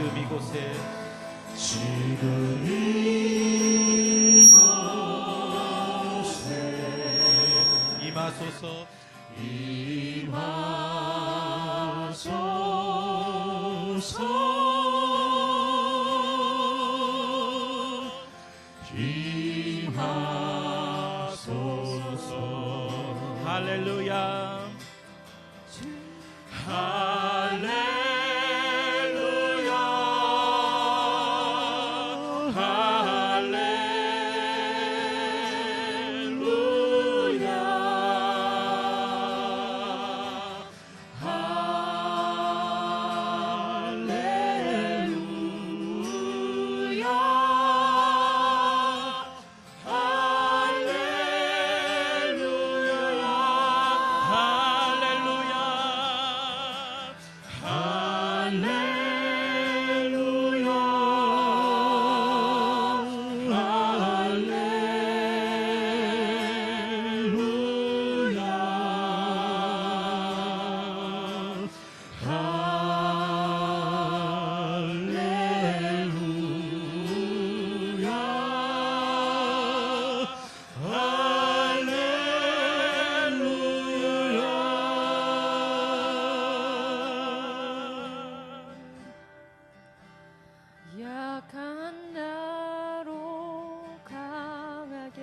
지금 이곳에 임하소서 할렐루야 약한 나로 강하게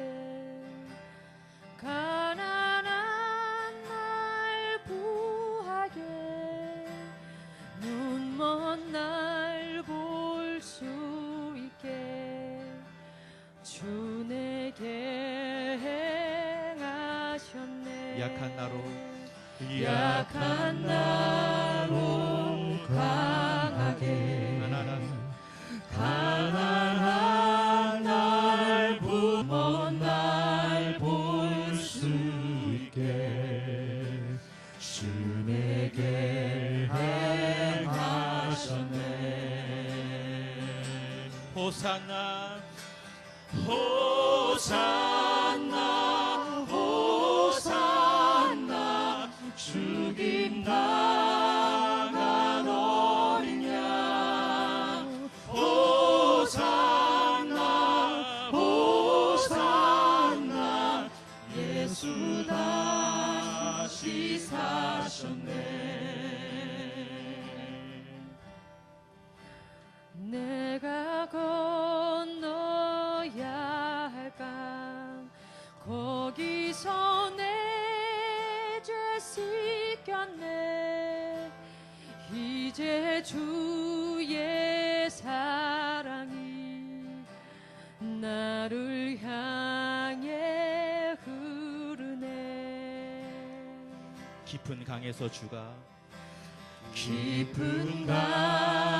가난한 날 부하게 눈먼 날 볼 수 있게 주 내게 행하셨네. 약한 나로 약한 나로 강하게 가난한 날 부먼 날 볼 수 있게 주 내게 행하셨네. 호산나 호산나 호산나 죽임 당한 어린 양 호산나 호산나 예수 다시 사셨네. 내가 건너야 할 강 거기서 내 죄 씻겼네. 이제 주의 사랑이 나를 향해 흐르네. 깊은 강에서 주가 깊은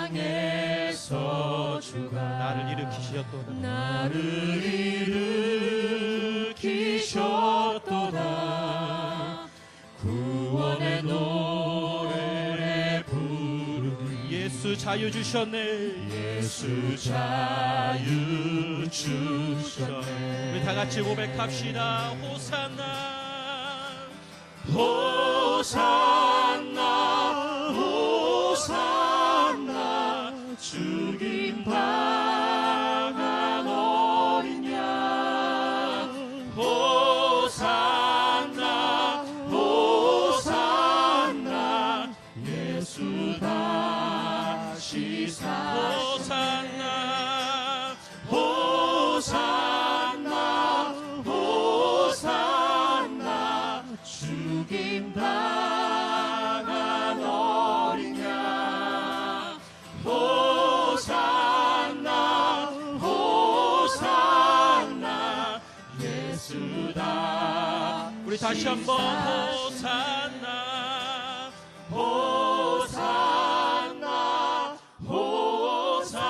강에서 주가 나를 일으키셨도다. 나를 일으키셨도다. 구원의 노래 부르니 예수 자유 주셨네. 예수 자유 주셨네. 우리 다 같이 고백합시다. 호산나 호산나 호산나 죽임 당한 어린 양 호산나 호산나 예수 다시 호산나 호산나 호산나 죽임 당한 어린 양 호산나 호산나 예수다. 우리 다시 한번 호산나 호산나 호산나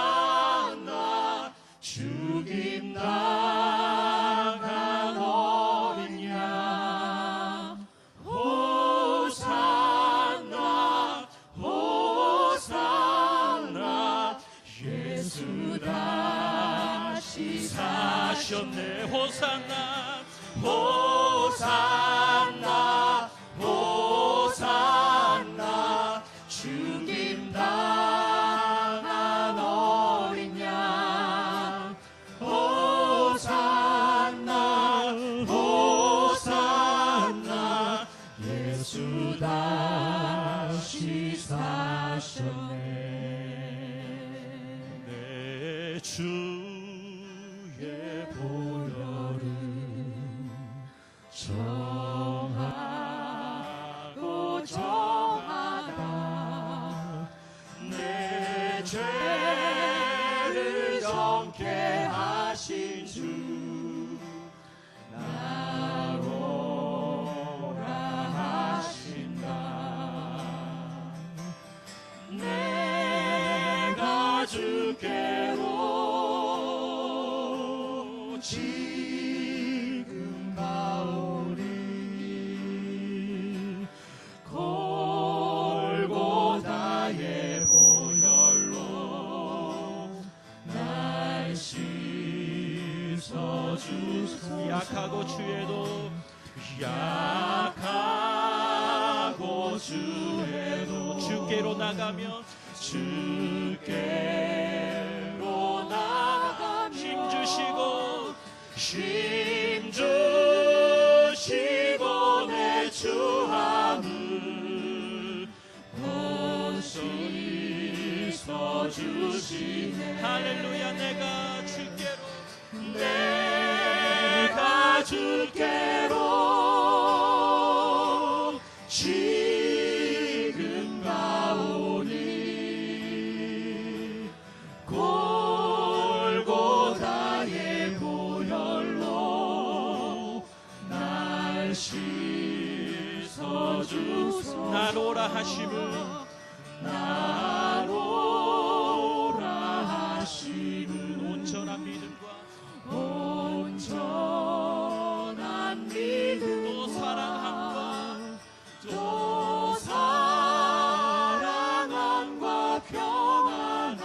죽임 당한 어린 양 호산나 호산나 예수 다시 사셨네. 호산나 호산나 호산나 죽임 당한 주의 보혈을 정하고 정하다 내 죄를 정케 하신 주 나로라 하신다 내가 주께로 지금 가오리 골고다의 보혈로 날 씻어주소서 약하고 주에도 약하고 주에도 주께로 나가면 주께로 나가며 힘 주시고 힘 주시고 내 주함을 못 씻어주시네 할렐루야 내가 주께로 내가 주께로 지금 가오니 골고다의 보혈로 날 씻어주소서 나로라 하심을 나로라 하심을 온전한 믿음과 온전한 믿음 또 사랑함과 또 사랑함과 평안함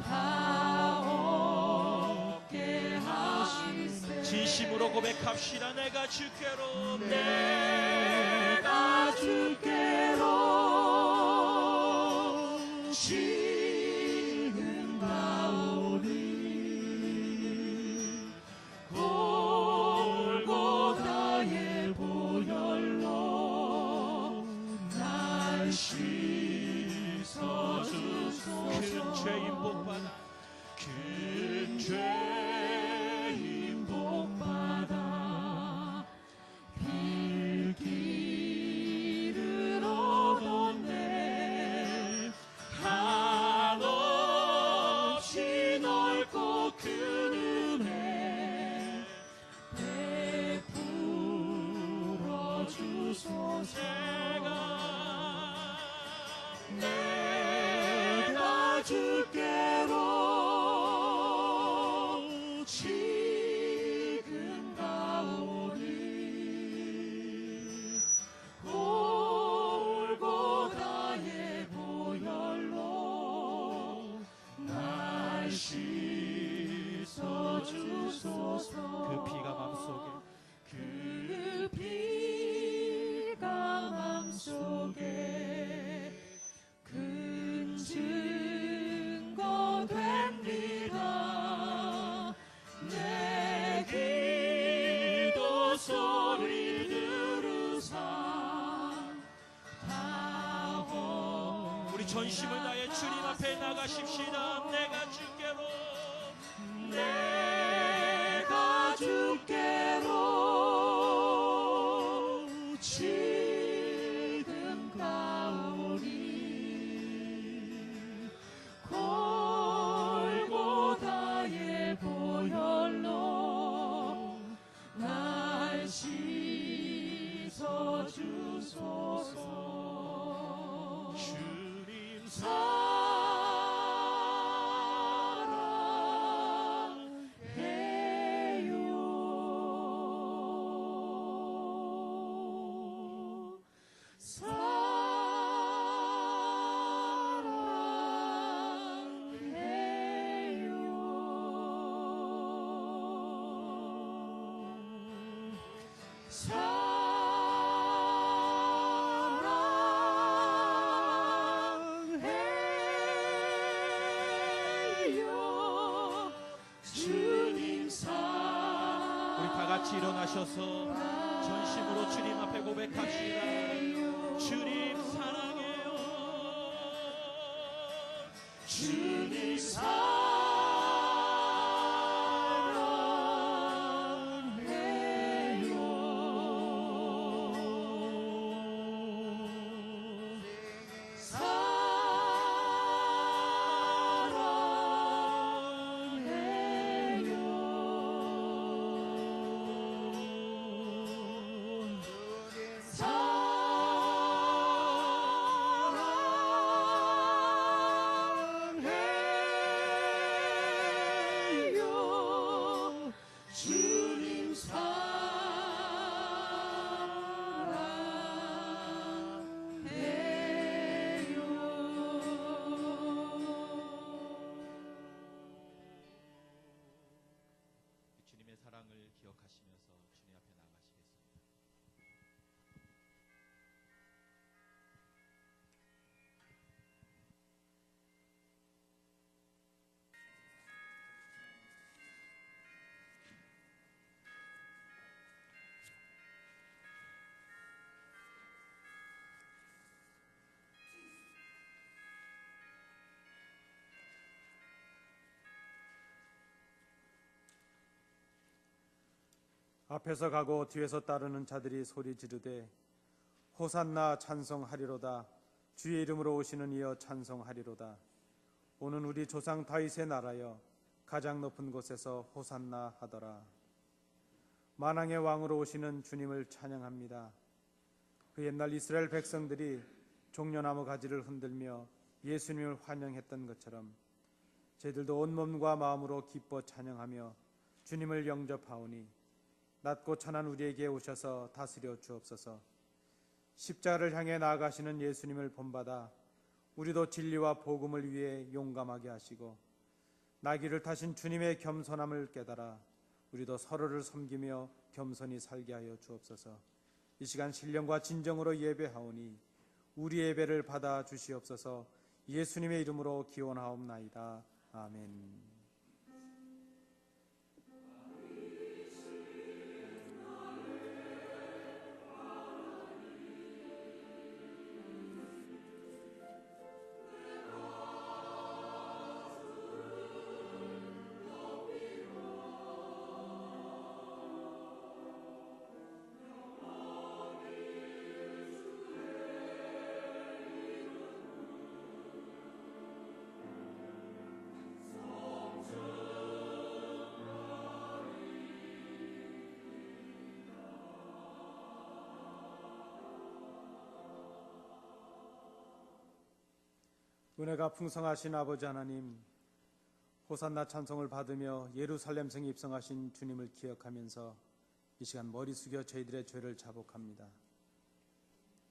다 얻게 하시세 진심으로 고백합시다 내가 주께로 내가 주께로 지금 가오니 골고다의 보혈로 날 씻어주소서 큰 죄인 복받아 큰 죄인 복받아 빌 길을 얻었네 한없이 넓고 큰 은혜 베풀어 주소서 내가 주께로 지금 가오니 골고다의 보혈로 날 씻어주소서 그 피가 맘속에 그 피가 맘속에 큰 증거 됩니다 내 기도 소리 들으사 다 우리 전심을 다해 주님 앞에 나가십시다 내가 주께로 내가 주께로 지금 가오니 골고다의 보혈로 날 씻어주소서 주님 사랑해요 사랑해요 주님 사랑 우리 다 같이 일어나셔서 전심으로 주님 앞에 고백합시다 주님 사랑해요 주님 사랑 사랑해요 주님 주님의 사랑을 기억하시면서 주님 앞에 나가시겠습니다. 앞에서 가고 뒤에서 따르는 자들이 소리 지르되 호산나 찬송하리로다. 주의 이름으로 오시는 이여 찬송하리로다. 오는 우리 조상 다윗의 나라여 가장 높은 곳에서 호산나 하더라. 만왕의 왕으로 오시는 주님을 찬양합니다. 그 옛날 이스라엘 백성들이 종려나무 가지를 흔들며 예수님을 환영했던 것처럼 저희들도 온몸과 마음으로 기뻐 찬양하며 주님을 영접하오니 낮고 천한 우리에게 오셔서 다스려 주옵소서. 십자가를 향해 나아가시는 예수님을 본받아 우리도 진리와 복음을 위해 용감하게 하시고 나귀를 타신 주님의 겸손함을 깨달아 우리도 서로를 섬기며 겸손히 살게 하여 주옵소서. 이 시간 신령과 진정으로 예배하오니 우리 예배를 받아 주시옵소서. 예수님의 이름으로 기원하옵나이다. 아멘. 은혜가 풍성하신 아버지 하나님, 호산나 찬송을 받으며 예루살렘 성에 입성하신 주님을 기억하면서 이 시간 머리 숙여 저희들의 죄를 자복합니다.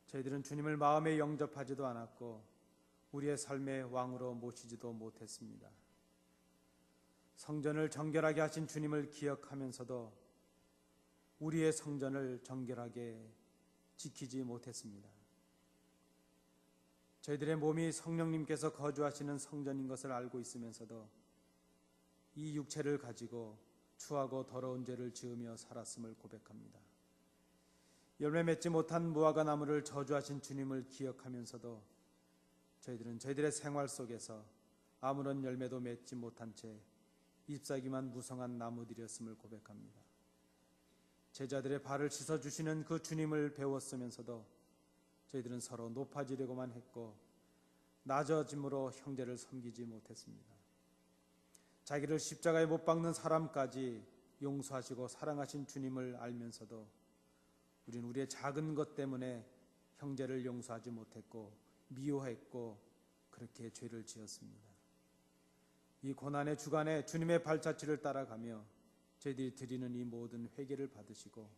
저희들은 주님을 마음에 영접하지도 않았고 우리의 삶의 왕으로 모시지도 못했습니다. 성전을 정결하게 하신 주님을 기억하면서도 우리의 성전을 정결하게 지키지 못했습니다. 저희들의 몸이 성령님께서 거주하시는 성전인 것을 알고 있으면서도 이 육체를 가지고 추하고 더러운 죄를 지으며 살았음을 고백합니다. 열매 맺지 못한 무화과 나무를 저주하신 주님을 기억하면서도 저희들은 저희들의 생활 속에서 아무런 열매도 맺지 못한 채 잎사귀만 무성한 나무들이었음을 고백합니다. 제자들의 발을 씻어주시는 그 주님을 배웠으면서도 저희들은 서로 높아지려고만 했고 낮아짐으로 형제를 섬기지 못했습니다. 자기를 십자가에 못 박는 사람까지 용서하시고 사랑하신 주님을 알면서도 우리는 우리의 작은 것 때문에 형제를 용서하지 못했고 미워했고 그렇게 죄를 지었습니다. 이 고난의 주간에 주님의 발자취를 따라가며 저희들이 드리는 이 모든 회개를 받으시고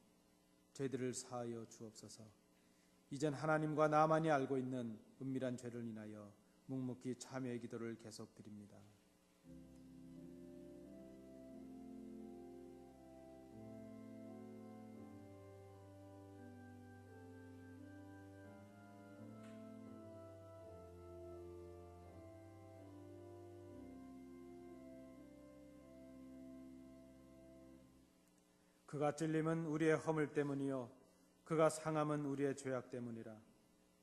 저희들을 사하여 주옵소서. 이젠 하나님과 나만이 알고 있는 은밀한 죄를 인하여 묵묵히 참여의 기도를 계속 드립니다. 그가 찔림은 우리의 허물 때문이요 그가 상함은 우리의 죄악 때문이라.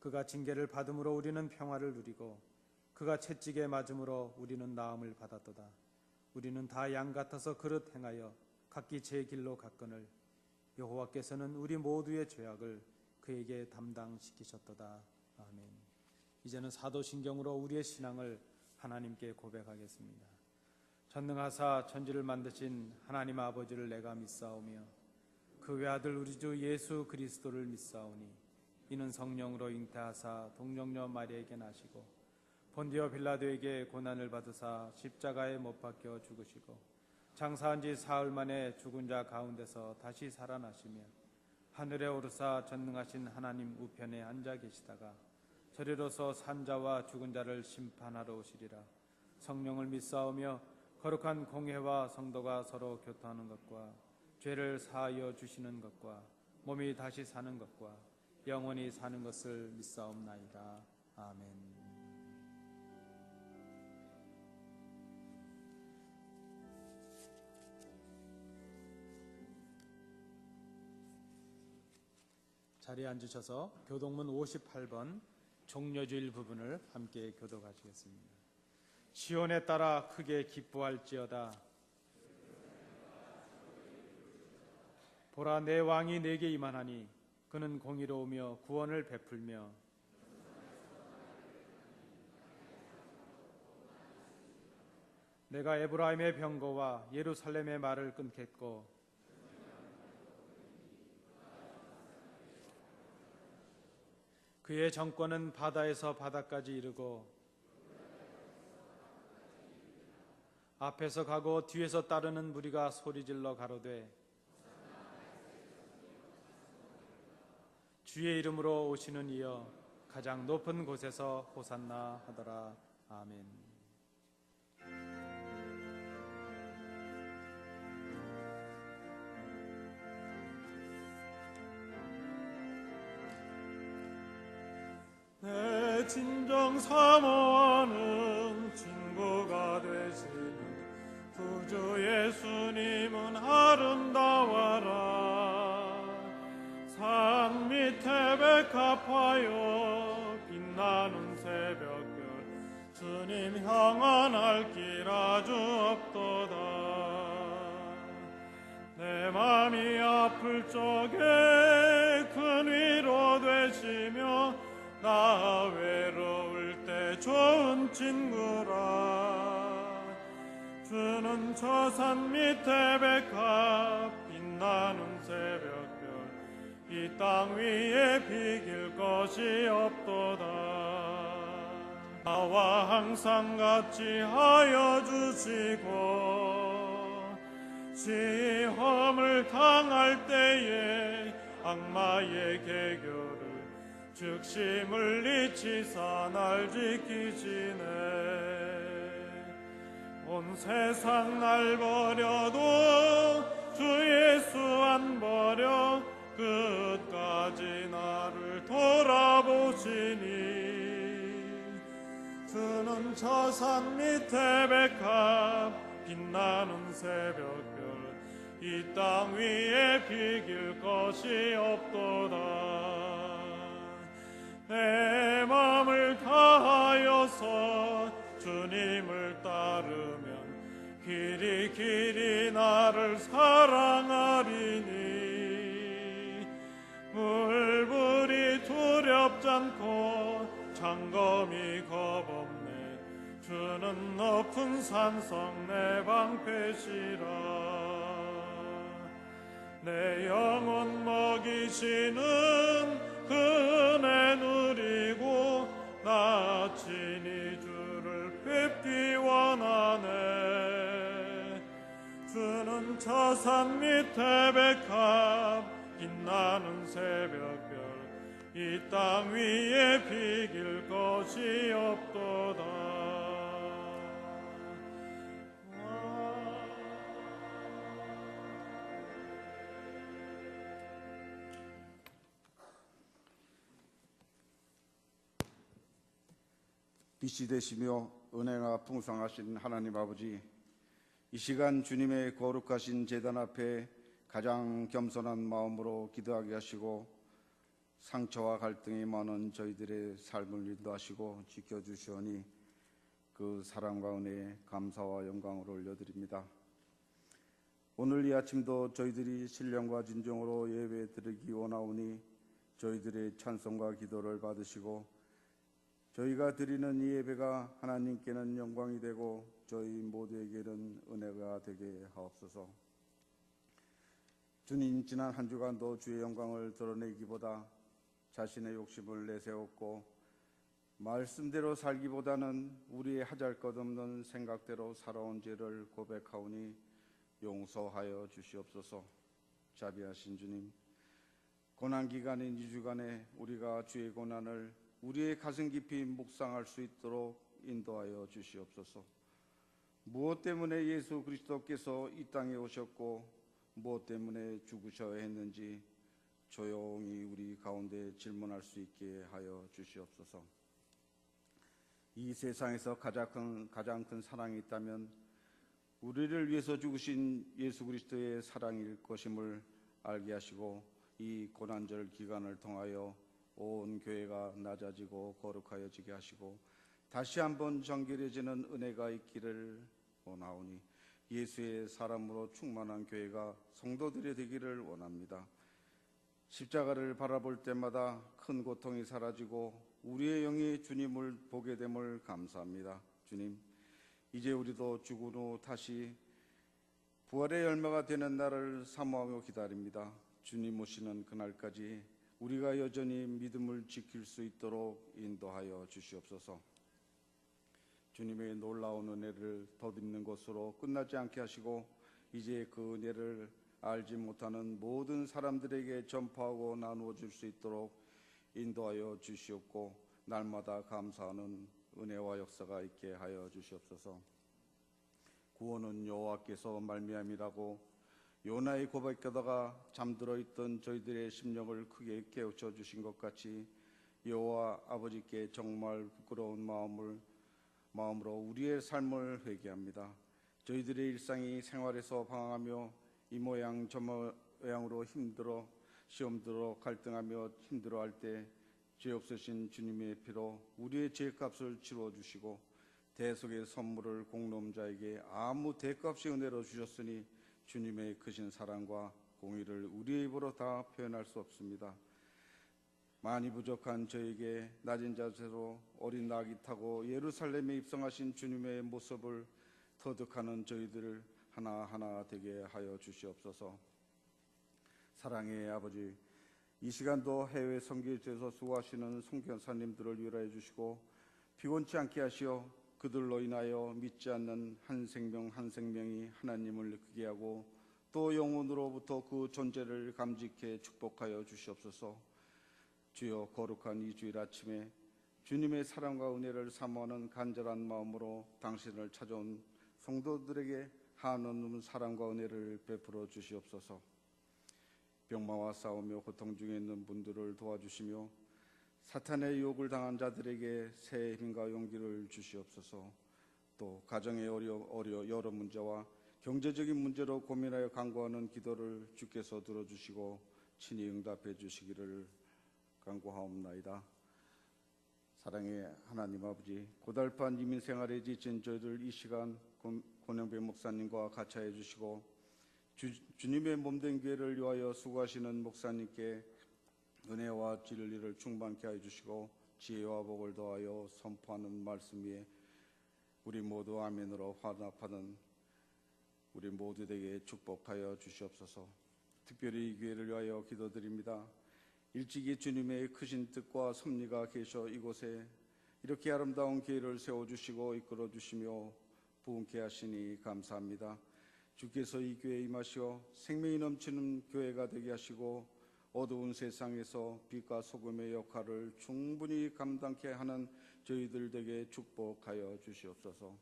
그가 징계를 받음으로 우리는 평화를 누리고 그가 채찍에 맞음으로 우리는 나음을 받았도다. 우리는 다 양 같아서 그릇 행하여 각기 제 길로 갔거늘 여호와께서는 우리 모두의 죄악을 그에게 담당시키셨도다. 아멘. 이제는 사도신경으로 우리의 신앙을 하나님께 고백하겠습니다. 전능하사 천지를 만드신 하나님 아버지를 내가 믿사오며 그 외아들 우리 주 예수 그리스도를 믿사오니 이는 성령으로 잉태하사 동정녀 마리아에게 나시고 본디오 빌라도에게 고난을 받으사 십자가에 못 박혀 죽으시고 장사한 지 사흘 만에 죽은 자 가운데서 다시 살아나시며 하늘에 오르사 전능하신 하나님 우편에 앉아 계시다가 저리로서 산자와 죽은 자를 심판하러 오시리라. 성령을 믿사오며 거룩한 공회와 성도가 서로 교통하는 것과 죄를 사하여 주시는 것과 몸이 다시 사는 것과 영원히 사는 것을 믿사옵나이다. 아멘. 자리에 앉으셔서 교동문 58번 종려주일 부분을 함께 교독하시겠습니다. 시온에 따라 크게 기뻐할지어다. 보라, 내 왕이 내게 임하나니 그는 공의로우며 구원을 베풀며 내가 에브라임의 병거와 예루살렘의 말을 끊겠고 그의 정권은 바다에서 바다까지 이르고 앞에서 가고 뒤에서 따르는 무리가 소리질러 가로되 주의 이름으로 오시는 이여 가장 높은 곳에서 호산나 하더라. 아멘. 내 진정 사모하는 친구가 되시는 구주 예수님은 아름다워라. 산 밑에 백합하여 빛나는 새벽별 주님 향한 길 아주 없도다. 내 맘이 아플 적에 큰 위로 되시며 나 외로울 때 좋은 친구라. 주는 저 산 밑에 백합 빛나는 새벽별 이 땅 위에 비길 것이 없도다. 나와 항상 같이 하여 주시고 시험을 당할 때에 악마의 계교를 즉시 물리치사 날 지키시네. 온 세상 날 버려도 주 예수 안 버려 끝까지 나를 돌아보시니. 주는 저 산 밑에 백합 빛나는 새벽별 이 땅 위에 비길 것이 없도다. 내 마음을 다하여서 주님을 따르면 길이 길이 나를 사랑하리니. 물불이 두렵지 않고 장검이 겁없네. 주는 높은 산성 내 방패시라. 내 영혼 먹이시는 그 은혜 누리고 나 친히 주를 뵙기 원하네. 주는 저 산 밑에 백합 빛나는 새벽별 이 땅 위에 비길 것이 없도다. 빛이 되시며 은혜가 풍성하신 하나님 아버지, 이 시간 주님의 거룩하신 제단 앞에 가장 겸손한 마음으로 기도하게 하시고 상처와 갈등이 많은 저희들의 삶을 인도하시고 지켜주시오니 그 사랑과 은혜에 감사와 영광을 올려드립니다. 오늘 이 아침도 저희들이 신령과 진정으로 예배 드리기 원하오니 저희들의 찬송과 기도를 받으시고 저희가 드리는 이 예배가 하나님께는 영광이 되고 저희 모두에게는 은혜가 되게 하옵소서. 주님, 지난 한 주간도 주의 영광을 드러내기보다 자신의 욕심을 내세웠고 말씀대로 살기보다는 우리의 하잘것없는 생각대로 살아온 죄를 고백하오니 용서하여 주시옵소서. 자비하신 주님, 고난기간인 2주간에 우리가 주의 고난을 우리의 가슴 깊이 묵상할 수 있도록 인도하여 주시옵소서. 무엇 때문에 예수 그리스도께서 이 땅에 오셨고 무엇 때문에 죽으셔야 했는지 조용히 우리 가운데 질문할 수 있게 하여 주시옵소서. 이 세상에서 가장 큰 사랑이 있다면 우리를 위해서 죽으신 예수 그리스도의 사랑일 것임을 알게 하시고 이 고난절 기간을 통하여 온 교회가 낮아지고 거룩하여지게 하시고 다시 한번 정결해지는 은혜가 있기를 원하오니 예수의 사람으로 충만한 교회가 성도들이 되기를 원합니다. 십자가를 바라볼 때마다 큰 고통이 사라지고 우리의 영이 주님을 보게 됨을 감사합니다. 주님, 이제 우리도 죽은 후 다시 부활의 열매가 되는 날을 사모하며 기다립니다. 주님 오시는 그날까지 우리가 여전히 믿음을 지킬 수 있도록 인도하여 주시옵소서. 주님의 놀라운 은혜를 덧입는 것으로 끝나지 않게 하시고 이제 그 은혜를 알지 못하는 모든 사람들에게 전파하고 나누어 줄 수 있도록 인도하여 주시옵고 날마다 감사하는 은혜와 역사가 있게 하여 주시옵소서. 구원은 여호와께서 말미암이라고 요나의 고백하다가 잠들어 있던 저희들의 심령을 크게 깨우쳐 주신 것 같이 여호와 아버지께 정말 부끄러운 마음으로 우리의 삶을 회개합니다. 저희들의 일상이 생활에서 방황하며 이 모양 저 모양으로 힘들어 시험 들어 갈등하며 힘들어할 때 죄 없으신 주님의 피로 우리의 죄값을 치러 주시고 대속의 선물을 공로자에게 아무 대가 없이 은혜로 주셨으니 주님의 크신 사랑과 공의를 우리의 입으로 다 표현할 수 없습니다. 많이 부족한 저에게 낮은 자세로 어린 나귀 타고 예루살렘에 입성하신 주님의 모습을 터득하는 저희들을 하나하나 되게 하여 주시옵소서. 사랑의 아버지, 이 시간도 해외 선교지에서 수고하시는 선교사님들을 위로해 주시고 피곤치 않게 하시어 그들로 인하여 믿지 않는 한 생명 한 생명이 하나님을 느끼게 하고 또 영혼으로부터 그 존재를 감직해 축복하여 주시옵소서. 주여, 거룩한 이 주일 아침에 주님의 사랑과 은혜를 사모하는 간절한 마음으로 당신을 찾아온 성도들에게 한없는 사랑과 은혜를 베풀어 주시옵소서. 병마와 싸우며 고통 중에 있는 분들을 도와주시며 사탄의 유혹을 당한 자들에게 새 힘과 용기를 주시옵소서. 또 가정의 여러 문제와 경제적인 문제로 고민하여 간구하는 기도를 주께서 들어주시고 친히 응답해 주시기를 간구하옵나이다. 사랑의 하나님 아버지, 고달픈 이민 생활에 지친 저희들 이 시간 권영배 목사님과 같이 해주시고 주님의 몸된 교회를 위하여 수고하시는 목사님께 은혜와 진리를 충만케 해주시고 지혜와 복을 더하여 선포하는 말씀 위에 우리 모두 아멘으로 화답하는 우리 모두에게 축복하여 주시옵소서. 특별히 이 교회를 위하여 기도드립니다. 일찍이 주님의 크신 뜻과 섭리가 계셔 이곳에 이렇게 아름다운 교회를 세워주시고 이끌어주시며 부흥케 하시니 감사합니다. 주께서 이 교회에 임하시어 생명이 넘치는 교회가 되게 하시고 어두운 세상에서 빛과 소금의 역할을 충분히 감당케 하는 저희들에게 축복하여 주시옵소서.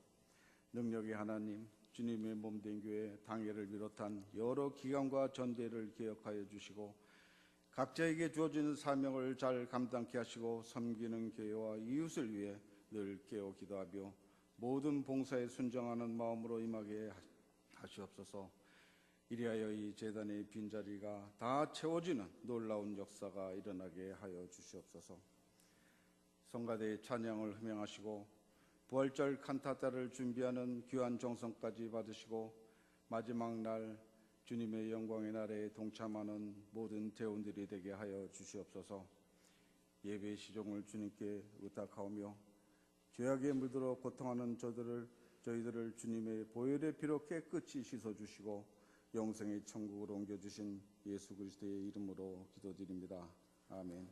능력의 하나님, 주님의 몸된 교회 당회를 비롯한 여러 기관과 전대를 개혁하여 주시고 각자에게 주어지는 사명을 잘 감당케 하시고 섬기는 교회와 이웃을 위해 늘 깨어 기도하며 모든 봉사에 순종하는 마음으로 임하게 하시옵소서. 이리하여 이 제단의 빈자리가 다 채워지는 놀라운 역사가 일어나게 하여 주시옵소서. 성가대의 찬양을 흥명하시고 부활절 칸타타를 준비하는 귀한 정성까지 받으시고 마지막 날 주님의 영광의 날에 동참하는 모든 대원들이 되게 하여 주시옵소서. 예배의 시종을 주님께 의탁하오며 죄악에 물들어 고통하는 저희들을 주님의 보혈의 피로 깨끗이 씻어주시고 영생의 천국으로 옮겨주신 예수 그리스도의 이름으로 기도드립니다. 아멘.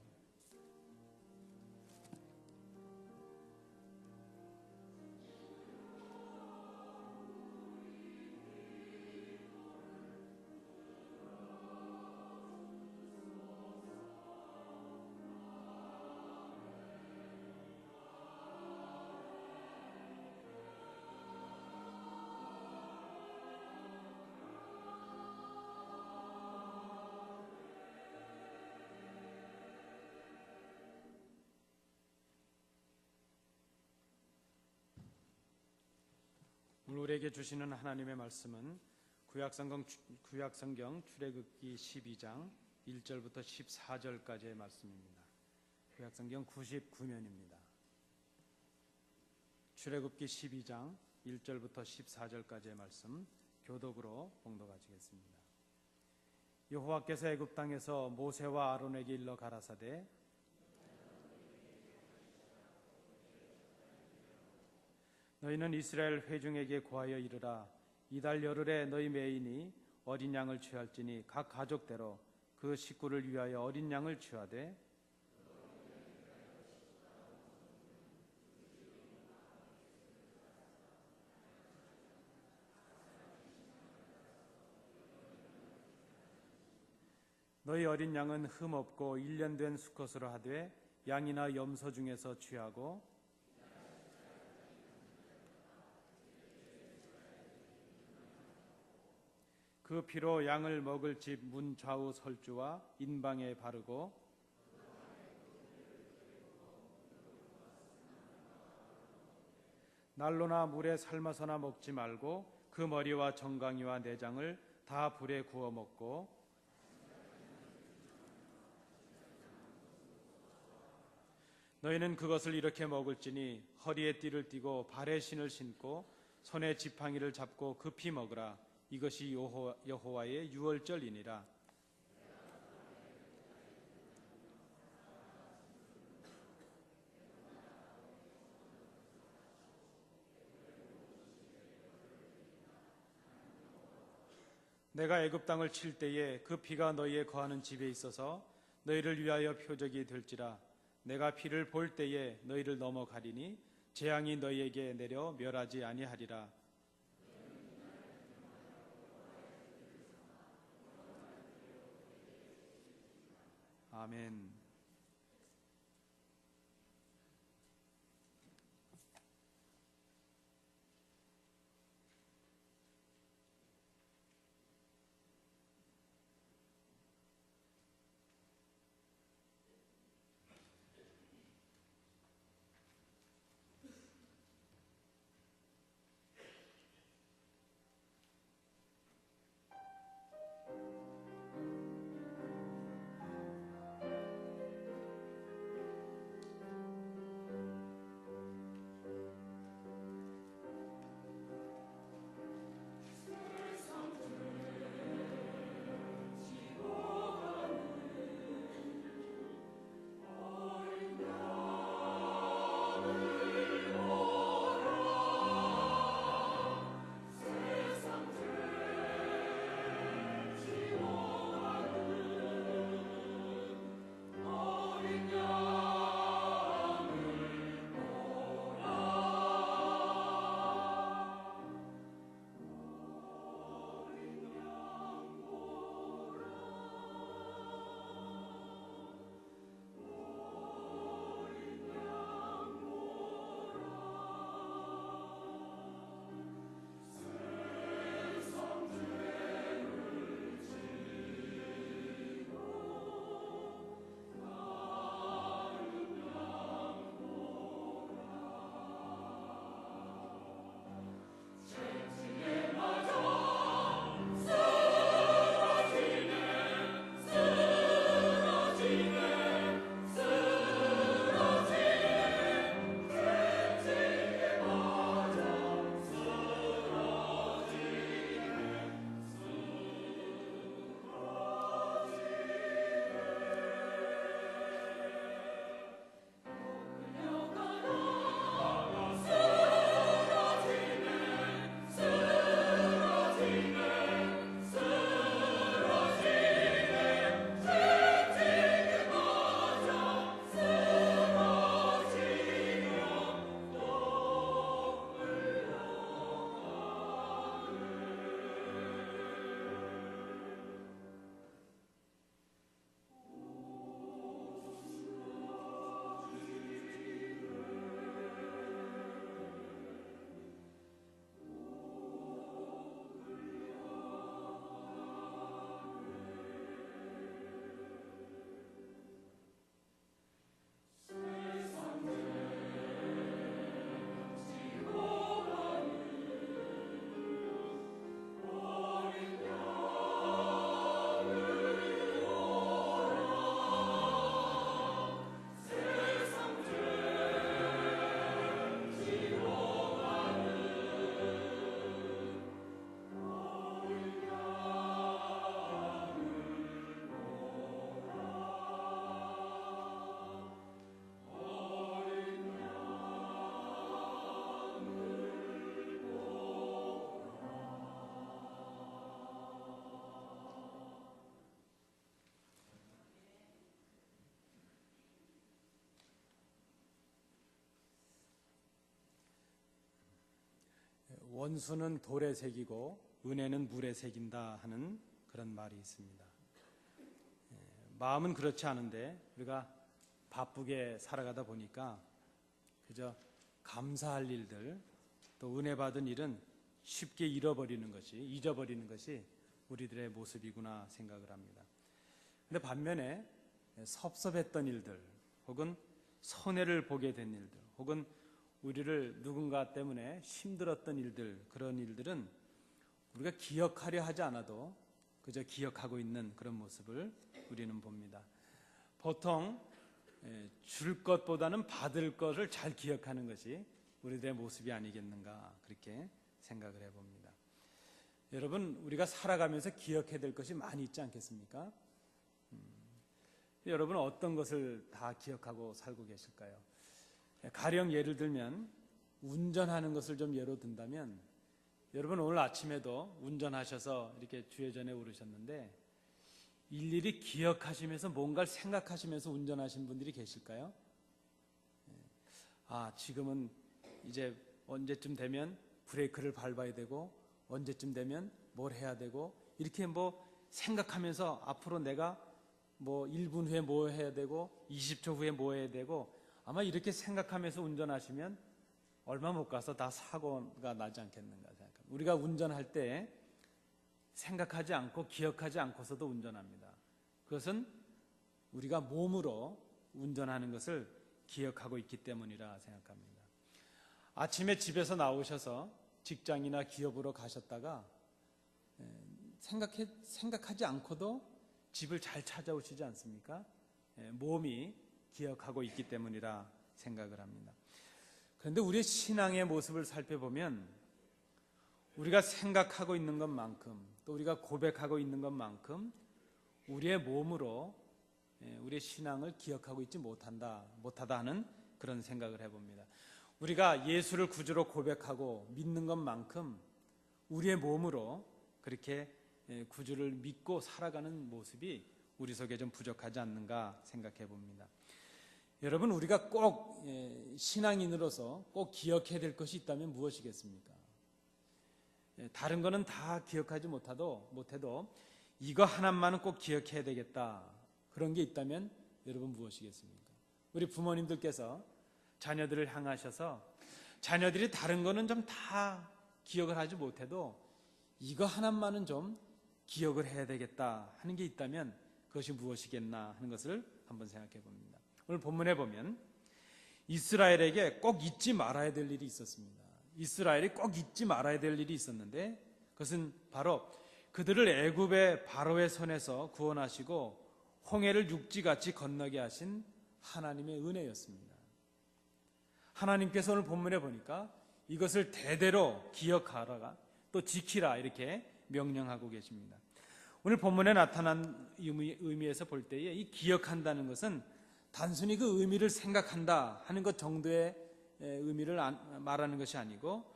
우리에게 주시는 하나님의 말씀은 구약성경 출애굽기 12장 1절부터 14절까지의 말씀입니다. 구약성경 99면입니다. 출애굽기 12장 1절부터 14절까지의 말씀 교독으로 봉독하시겠습니다. 여호와께서 애굽 땅에서 모세와 아론에게 일러 가라사대 너희는 이스라엘 회중에게 고하여 이르라. 이달 열흘에 너희 매인이 어린 양을 취할지니 각 가족대로 그 식구를 위하여 어린 양을 취하되 너희 어린 양은 흠 없고 1년 된 수컷으로 하되 양이나 염소 중에서 취하고 그 피로 양을 먹을 집 문 좌우 설주와 인방에 바르고 난로나 물에 삶아서나 먹지 말고 그 머리와 정강이와 내장을 다 불에 구워 먹고 너희는 그것을 이렇게 먹을지니 허리에 띠를 띠고 발에 신을 신고 손에 지팡이를 잡고 급히 먹으라. 이것이 여호와의 유월절이니라. 내가 애굽 땅을 칠 때에 그 피가 너희의 거하는 집에 있어서 너희를 위하여 표적이 될지라. 내가 피를 볼 때에 너희를 넘어가리니 재앙이 너희에게 내려 멸하지 아니하리라. 아멘. 원수는 돌에 새기고 은혜는 물에 새긴다 하는 그런 말이 있습니다. 마음은 그렇지 않은데 우리가 바쁘게 살아가다 보니까 그저 감사할 일들, 또 은혜 받은 일은 쉽게 잊어버리는 것이 우리들의 모습이구나 생각을 합니다. 근데 반면에 섭섭했던 일들, 혹은 손해를 보게 된 일들, 혹은 우리를 누군가 때문에 힘들었던 일들, 그런 일들은 우리가 기억하려 하지 않아도 그저 기억하고 있는 그런 모습을 우리는 봅니다. 보통 줄 것보다는 받을 것을 잘 기억하는 것이 우리들의 모습이 아니겠는가, 그렇게 생각을 해봅니다. 여러분, 우리가 살아가면서 기억해야 될 것이 많이 있지 않겠습니까? 여러분은 어떤 것을 다 기억하고 살고 계실까요? 가령 예를 들면 운전하는 것을 좀 예로 든다면, 여러분 오늘 아침에도 운전하셔서 이렇게 주회전에 오르셨는데 일일이 기억하시면서 뭔가를 생각하시면서 운전하신 분들이 계실까요? 지금은 이제 언제쯤 되면 브레이크를 밟아야 되고, 언제쯤 되면 뭘 해야 되고, 이렇게 생각하면서 앞으로 내가 1분 후에 뭐 해야 되고 20초 후에 뭐 해야 되고, 아마 이렇게 생각하면서 운전하시면 얼마 못 가서 다 사고가 나지 않겠는가 생각합니다. 우리가 운전할 때 생각하지 않고 기억하지 않고서도 운전합니다. 그것은 우리가 몸으로 운전하는 것을 기억하고 있기 때문이라 생각합니다. 아침에 집에서 나오셔서 직장이나 기업으로 가셨다가 생각하지 않고도 집을 잘 찾아오시지 않습니까? 몸이 기억하고 있기 때문이라 생각을 합니다. 그런데 우리의 신앙의 모습을 살펴보면 우리가 생각하고 있는 것만큼, 또 우리가 고백하고 있는 것만큼 우리의 몸으로 우리의 신앙을 기억하고 있지 못하다 하는 그런 생각을 해봅니다. 우리가 예수를 구주로 고백하고 믿는 것만큼 우리의 몸으로 그렇게 구주를 믿고 살아가는 모습이 우리 속에 좀 부족하지 않는가 생각해 봅니다. 여러분, 우리가 꼭 신앙인으로서 꼭 기억해야 될 것이 있다면 무엇이겠습니까? 다른 거는 다 기억하지 못해도 이거 하나만은 꼭 기억해야 되겠다, 그런 게 있다면 여러분 무엇이겠습니까? 우리 부모님들께서 자녀들을 향하셔서 자녀들이 다른 거는 좀 다 기억을 하지 못해도 이거 하나만은 좀 기억을 해야 되겠다 하는 게 있다면 그것이 무엇이겠나 하는 것을 한번 생각해 봅니다. 오늘 본문에 보면 이스라엘에게 꼭 잊지 말아야 될 일이 있었습니다. 이스라엘이 꼭 잊지 말아야 될 일이 있었는데 그것은 바로 그들을 애굽의 바로의 손에서 구원하시고 홍해를 육지같이 건너게 하신 하나님의 은혜였습니다. 하나님께서 오늘 본문에 보니까 이것을 대대로 기억하라, 또 지키라, 이렇게 명령하고 계십니다. 오늘 본문에 나타난 의미에서 볼 때에 이 기억한다는 것은 단순히 그 의미를 생각한다 하는 것 정도의 의미를 말하는 것이 아니고,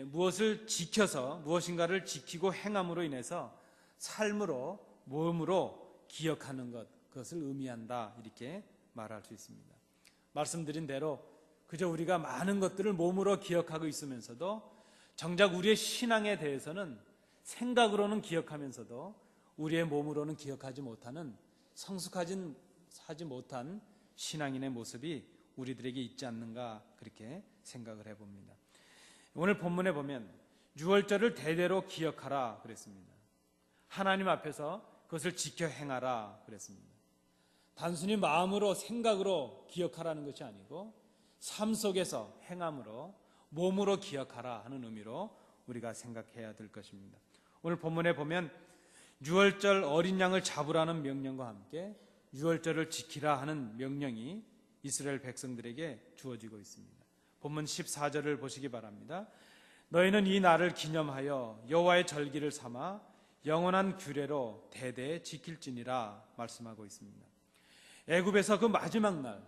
무엇을 지켜서 무엇인가를 지키고 행함으로 인해서 삶으로, 몸으로 기억하는 것, 그것을 의미한다, 이렇게 말할 수 있습니다. 말씀드린 대로 그저 우리가 많은 것들을 몸으로 기억하고 있으면서도 정작 우리의 신앙에 대해서는 생각으로는 기억하면서도 우리의 몸으로는 기억하지 못하는, 성숙하지 못한 신앙인의 모습이 우리들에게 있지 않는가, 그렇게 생각을 해봅니다. 오늘 본문에 보면 유월절을 대대로 기억하라 그랬습니다. 하나님 앞에서 그것을 지켜 행하라 그랬습니다. 단순히 마음으로, 생각으로 기억하라는 것이 아니고 삶 속에서 행함으로, 몸으로 기억하라 하는 의미로 우리가 생각해야 될 것입니다. 오늘 본문에 보면 유월절 어린 양을 잡으라는 명령과 함께 유월절을 지키라 하는 명령이 이스라엘 백성들에게 주어지고 있습니다. 본문 14절을 보시기 바랍니다. 너희는 이 날을 기념하여 여호와의 절기를 삼아 영원한 규례로 대대 지킬지니라 말씀하고 있습니다. 애굽에서 그 마지막 날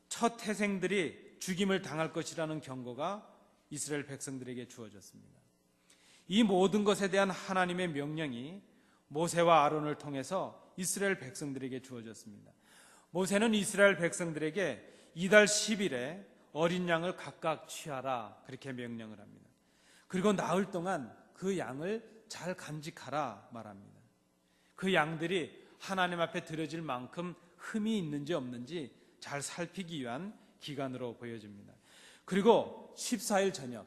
첫 태생들이 죽임을 당할 것이라는 경고가 이스라엘 백성들에게 주어졌습니다. 이 모든 것에 대한 하나님의 명령이 모세와 아론을 통해서 이스라엘 백성들에게 주어졌습니다. 모세는 이스라엘 백성들에게 이달 10일에 어린 양을 각각 취하라, 그렇게 명령을 합니다. 그리고 나흘 동안 그 양을 잘 간직하라 말합니다. 그 양들이 하나님 앞에 드려질 만큼 흠이 있는지 없는지 잘 살피기 위한 기간으로 보여집니다. 그리고 14일 저녁,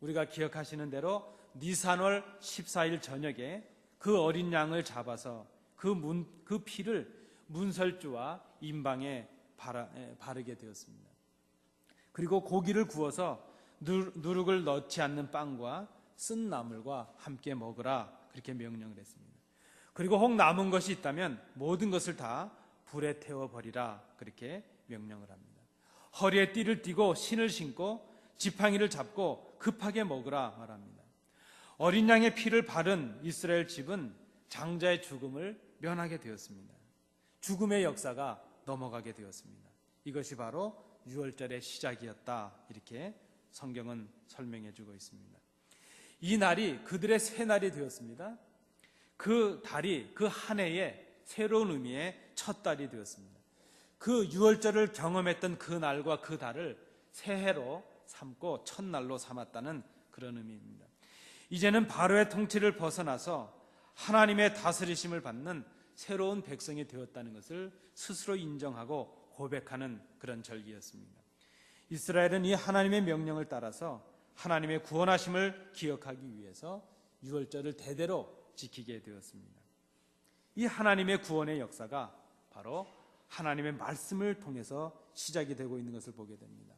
우리가 기억하시는 대로 니산월 14일 저녁에 그 어린 양을 잡아서 그 피를 문설주와 임방에 바르게 되었습니다. 그리고 고기를 구워서 누룩을 넣지 않는 빵과 쓴 나물과 함께 먹으라, 그렇게 명령을 했습니다. 그리고 혹 남은 것이 있다면 모든 것을 다 불에 태워버리라, 그렇게 명령을 합니다. 허리에 띠를 띠고 신을 신고 지팡이를 잡고 급하게 먹으라 말합니다. 어린 양의 피를 바른 이스라엘 집은 장자의 죽음을 면하게 되었습니다. 죽음의 역사가 넘어가게 되었습니다. 이것이 바로 유월절의 시작이었다, 이렇게 성경은 설명해 주고 있습니다. 이 날이 그들의 새 날이 되었습니다. 그 달이 그 한 해의 새로운 의미의 첫 달이 되었습니다. 그 유월절을 경험했던 그 날과 그 달을 새해로 삼고 첫날로 삼았다는 그런 의미입니다. 이제는 바로의 통치를 벗어나서 하나님의 다스리심을 받는 새로운 백성이 되었다는 것을 스스로 인정하고 고백하는 그런 절기였습니다. 이스라엘은 이 하나님의 명령을 따라서 하나님의 구원하심을 기억하기 위해서 유월절을 대대로 지키게 되었습니다. 이 하나님의 구원의 역사가 바로 하나님의 말씀을 통해서 시작이 되고 있는 것을 보게 됩니다.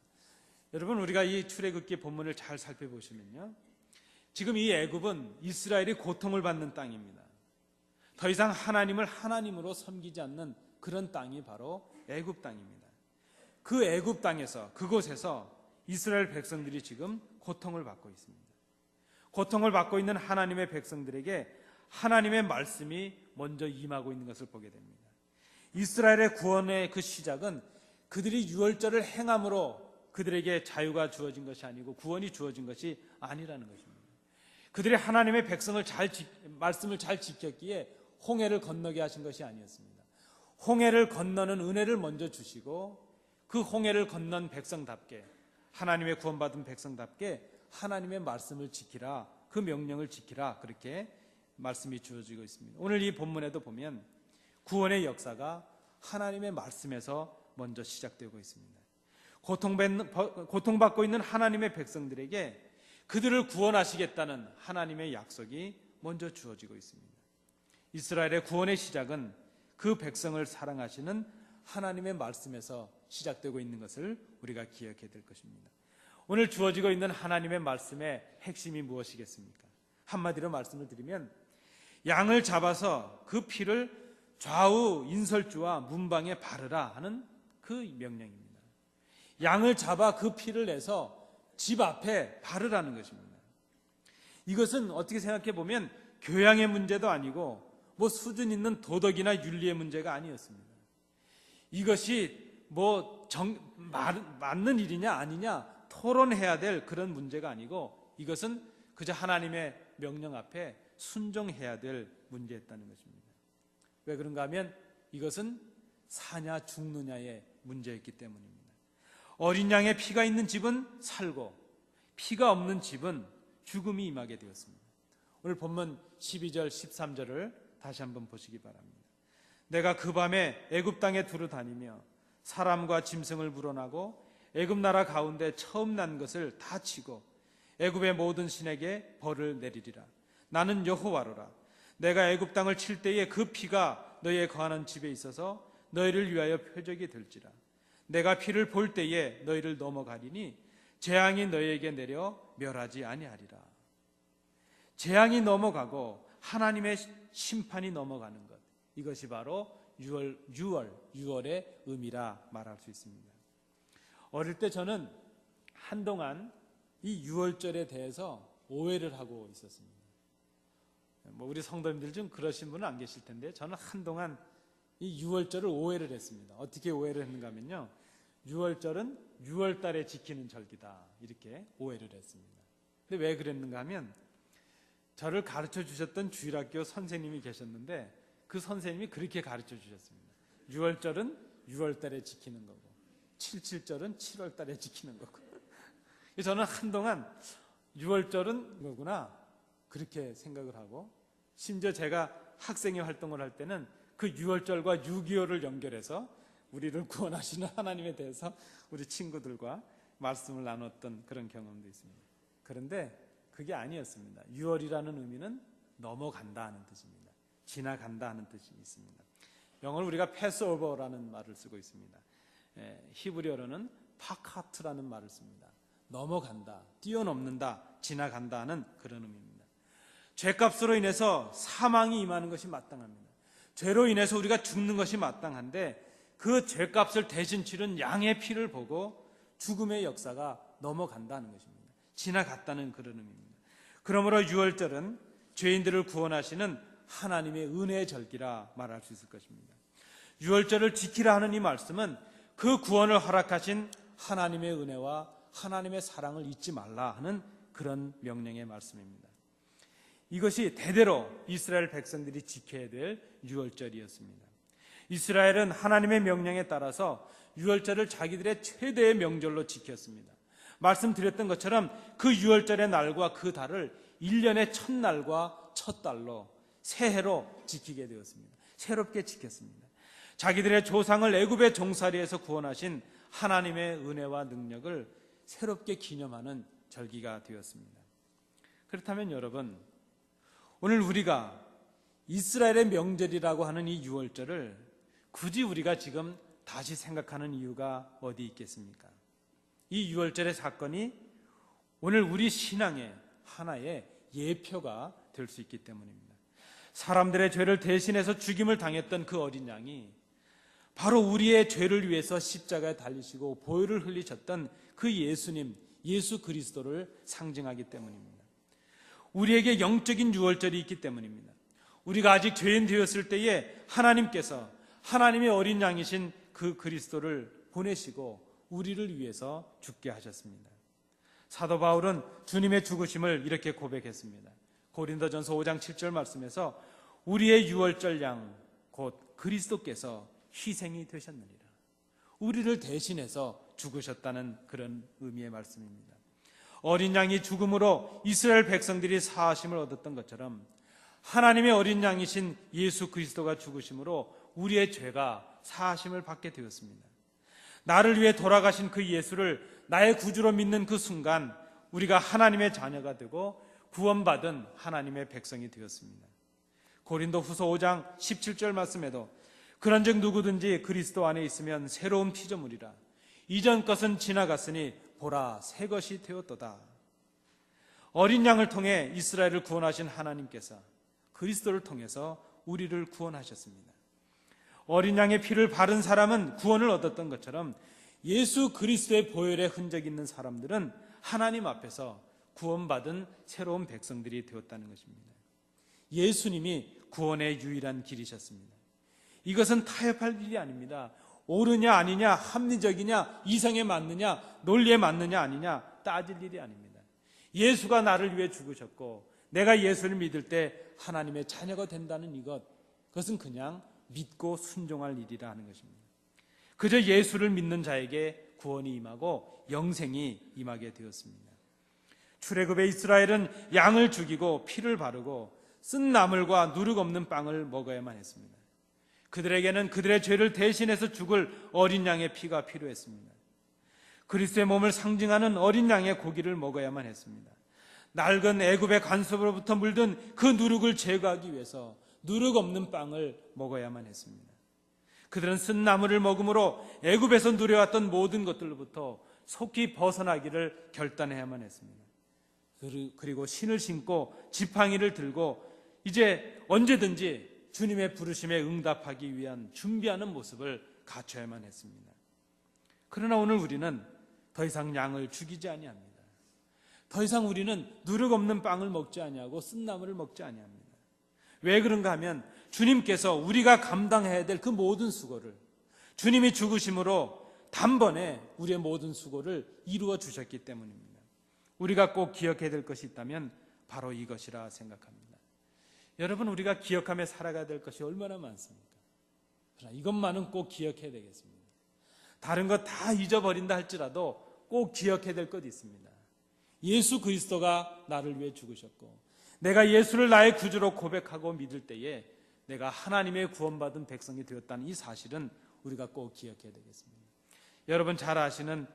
여러분, 우리가 이 출애굽기 본문을 잘 살펴보시면요, 지금 이 애굽은 이스라엘이 고통을 받는 땅입니다. 더 이상 하나님을 하나님으로 섬기지 않는 그런 땅이 바로 애굽 땅입니다. 그 애굽 땅에서, 그곳에서 이스라엘 백성들이 지금 고통을 받고 있습니다. 고통을 받고 있는 하나님의 백성들에게 하나님의 말씀이 먼저 임하고 있는 것을 보게 됩니다. 이스라엘의 구원의 그 시작은 그들이 유월절을 행함으로 그들에게 자유가 주어진 것이 아니고 구원이 주어진 것이 아니라는 것입니다. 그들이 하나님의 말씀을 잘 지켰기에 홍해를 건너게 하신 것이 아니었습니다. 홍해를 건너는 은혜를 먼저 주시고 그 홍해를 건넌 백성답게, 하나님의 구원받은 백성답게 하나님의 말씀을 지키라, 그 명령을 지키라, 그렇게 말씀이 주어지고 있습니다. 오늘 이 본문에도 보면 구원의 역사가 하나님의 말씀에서 먼저 시작되고 있습니다. 고통받고 있는 하나님의 백성들에게 그들을 구원하시겠다는 하나님의 약속이 먼저 주어지고 있습니다. 이스라엘의 구원의 시작은 그 백성을 사랑하시는 하나님의 말씀에서 시작되고 있는 것을 우리가 기억해야 될 것입니다. 오늘 주어지고 있는 하나님의 말씀의 핵심이 무엇이겠습니까? 한마디로 말씀을 드리면 양을 잡아서 그 피를 좌우 인설주와 문방에 바르라 하는 그 명령입니다. 양을 잡아 그 피를 내서 집 앞에 바르라는 것입니다. 이것은 어떻게 생각해 보면 교양의 문제도 아니고 뭐 수준 있는 도덕이나 윤리의 문제가 아니었습니다. 이것이 맞는 일이냐 아니냐 토론해야 될 그런 문제가 아니고 이것은 그저 하나님의 명령 앞에 순종해야 될 문제였다는 것입니다. 왜 그런가 하면 이것은 사냐 죽느냐의 문제였기 때문입니다. 어린 양의 피가 있는 집은 살고 피가 없는 집은 죽음이 임하게 되었습니다. 오늘 본문 12절 13절을 다시 한번 보시기 바랍니다. 내가 그 밤에 애굽 땅에 두루 다니며 사람과 짐승을 물어나고 애굽 나라 가운데 처음 난 것을 다 치고 애굽의 모든 신에게 벌을 내리리라. 나는 여호와로라. 내가 애굽 땅을 칠 때에 그 피가 너희의 거하는 집에 있어서 너희를 위하여 표적이 될지라. 내가 피를 볼 때에 너희를 넘어가리니 재앙이 너희에게 내려 멸하지 아니하리라. 재앙이 넘어가고 하나님의 심판이 넘어가는 것, 이것이 바로 유월의 의미라 말할 수 있습니다. 어릴 때 저는 한동안 이 유월절에 대해서 오해를 하고 있었습니다. 우리 성도님들 중 그러신 분은 안 계실 텐데 저는 한동안 이 유월절을 오해를 했습니다. 어떻게 오해를 했는가 하면요, 유월절은 6월달에 지키는 절기다, 이렇게 오해를 했습니다. 근데 왜 그랬는가 하면 저를 가르쳐 주셨던 주일학교 선생님이 계셨는데 그 선생님이 그렇게 가르쳐 주셨습니다. 6월절은 6월달에 지키는 거고 77절은 7월달에 지키는 거고. 저는 한동안 유월절은 거구나 그렇게 생각을 하고, 심지어 제가 학생회 활동을 할 때는 그 유월절과 6.25를 연결해서 우리를 구원하시는 하나님에 대해서 우리 친구들과 말씀을 나눴던 그런 경험도 있습니다. 그런데 그게 아니었습니다. 6월이라는 의미는 넘어간다 하는 뜻입니다. 지나간다 하는 뜻이 있습니다. 영어로 우리가 패스오버라는 말을 쓰고 있습니다. 히브리어로는 파카트라는 말을 씁니다. 넘어간다, 뛰어넘는다, 지나간다 하는 그런 의미입니다. 죄값으로 인해서 사망이 임하는 것이 마땅합니다. 죄로 인해서 우리가 죽는 것이 마땅한데 그 죄값을 대신 치른 양의 피를 보고 죽음의 역사가 넘어간다는 것입니다. 지나갔다는 그런 의미입니다. 그러므로 유월절은 죄인들을 구원하시는 하나님의 은혜의 절기라 말할 수 있을 것입니다. 유월절을 지키라 하는 이 말씀은 그 구원을 허락하신 하나님의 은혜와 하나님의 사랑을 잊지 말라 하는 그런 명령의 말씀입니다. 이것이 대대로 이스라엘 백성들이 지켜야 될 유월절이었습니다. 이스라엘은 하나님의 명령에 따라서 유월절을 자기들의 최대의 명절로 지켰습니다. 말씀드렸던 것처럼 그 유월절의 날과 그 달을 1년의 첫날과 첫 달로 새해로 지키게 되었습니다. 새롭게 지켰습니다. 자기들의 조상을 애굽의 종살이에서 구원하신 하나님의 은혜와 능력을 새롭게 기념하는 절기가 되었습니다. 그렇다면 여러분, 오늘 우리가 이스라엘의 명절이라고 하는 이 유월절을 굳이 우리가 지금 다시 생각하는 이유가 어디 있겠습니까? 이 유월절의 사건이 오늘 우리 신앙의 하나의 예표가 될 수 있기 때문입니다. 사람들의 죄를 대신해서 죽임을 당했던 그 어린 양이 바로 우리의 죄를 위해서 십자가에 달리시고 보혈을 흘리셨던 그 예수님, 예수 그리스도를 상징하기 때문입니다. 우리에게 영적인 유월절이 있기 때문입니다. 우리가 아직 죄인 되었을 때에 하나님께서 하나님의 어린 양이신 그 그리스도를 보내시고 우리를 위해서 죽게 하셨습니다. 사도 바울은 주님의 죽으심을 이렇게 고백했습니다. 고린도전서 5장 7절 말씀에서 우리의 유월절 양 곧 그리스도께서 희생이 되셨느니라. 우리를 대신해서 죽으셨다는 그런 의미의 말씀입니다. 어린 양이 죽음으로 이스라엘 백성들이 사하심을 얻었던 것처럼 하나님의 어린 양이신 예수 그리스도가 죽으심으로 우리의 죄가 사하심을 받게 되었습니다. 나를 위해 돌아가신 그 예수를 나의 구주로 믿는 그 순간 우리가 하나님의 자녀가 되고 구원받은 하나님의 백성이 되었습니다. 고린도후서 5장 17절 말씀에도 그런즉 누구든지 그리스도 안에 있으면 새로운 피조물이라 이전 것은 지나갔으니 보라 새 것이 되었도다. 어린 양을 통해 이스라엘을 구원하신 하나님께서 그리스도를 통해서 우리를 구원하셨습니다. 어린 양의 피를 바른 사람은 구원을 얻었던 것처럼 예수 그리스도의 보혈의 흔적 있는 사람들은 하나님 앞에서 구원받은 새로운 백성들이 되었다는 것입니다. 예수님이 구원의 유일한 길이셨습니다. 이것은 타협할 일이 아닙니다. 옳으냐 아니냐, 합리적이냐, 이성에 맞느냐, 논리에 맞느냐 아니냐 따질 일이 아닙니다. 예수가 나를 위해 죽으셨고 내가 예수를 믿을 때 하나님의 자녀가 된다는 그것은 그냥 믿고 순종할 일이라 하는 것입니다. 그저 예수를 믿는 자에게 구원이 임하고 영생이 임하게 되었습니다. 출애굽의 이스라엘은 양을 죽이고 피를 바르고 쓴 나물과 누룩 없는 빵을 먹어야만 했습니다. 그들에게는 그들의 죄를 대신해서 죽을 어린 양의 피가 필요했습니다. 그리스도의 몸을 상징하는 어린 양의 고기를 먹어야만 했습니다. 낡은 애굽의 간섭으로부터 물든 그 누룩을 제거하기 위해서 누룩 없는 빵을 먹어야만 했습니다. 그들은 쓴 나물을 먹음으로 애굽에서 누려왔던 모든 것들로부터 속히 벗어나기를 결단해야만 했습니다. 그리고 신을 신고 지팡이를 들고 이제 언제든지 주님의 부르심에 응답하기 위한 준비하는 모습을 갖춰야만 했습니다. 그러나 오늘 우리는 더 이상 양을 죽이지 아니합니다. 더 이상 우리는 누룩 없는 빵을 먹지 아니하고 쓴 나물을 먹지 아니합니다. 왜 그런가 하면 주님께서 우리가 감당해야 될 그 모든 수고를 주님이 죽으심으로 단번에 우리의 모든 수고를 이루어 주셨기 때문입니다. 우리가 꼭 기억해야 될 것이 있다면 바로 이것이라 생각합니다. 여러분, 우리가 기억하며 살아가야 될 것이 얼마나 많습니까? 그러나 이것만은 꼭 기억해야 되겠습니다. 다른 것 다 잊어버린다 할지라도 꼭 기억해야 될 것이 있습니다. 예수 그리스도가 나를 위해 죽으셨고 내가 예수를 나의 구주로 고백하고 믿을 때에 내가 하나님의 구원받은 백성이 되었다는 이 사실은 우리가 꼭 기억해야 되겠습니다. 여러분 잘 아시는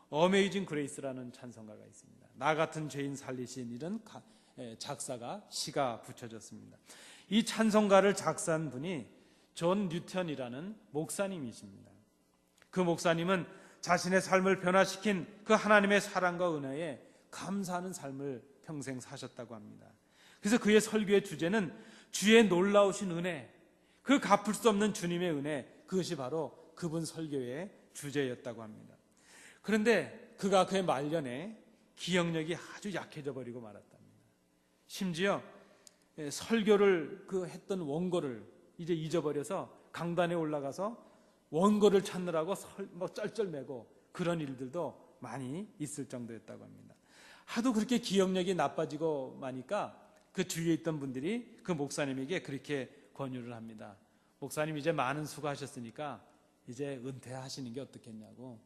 어메이징 그레이스라는 찬송가가 있습니다. 나 같은 죄인 살리신 이런 작사가 시가 붙여졌습니다. 이 찬송가를 작사한 분이 존 뉴턴이라는 목사님이십니다. 그 목사님은 자신의 삶을 변화시킨 그 하나님의 사랑과 은혜에 감사하는 삶을 평생 사셨다고 합니다. 그래서 그의 설교의 주제는 주의 놀라우신 은혜, 그 갚을 수 없는 주님의 은혜, 그것이 바로 그분 설교의 주제였다고 합니다. 그런데 그가 그의 말년에 기억력이 아주 약해져 버리고 말았답니다. 심지어 설교를 했던 원고를 이제 잊어버려서 강단에 올라가서 원고를 찾느라고 쩔쩔매고 그런 일들도 많이 있을 정도였다고 합니다. 하도 그렇게 기억력이 나빠지고 마니까 그 주위에 있던 분들이 그 목사님에게 그렇게 권유를 합니다. 목사님 이제 많은 수고하셨으니까 이제 은퇴하시는 게 어떻겠냐고.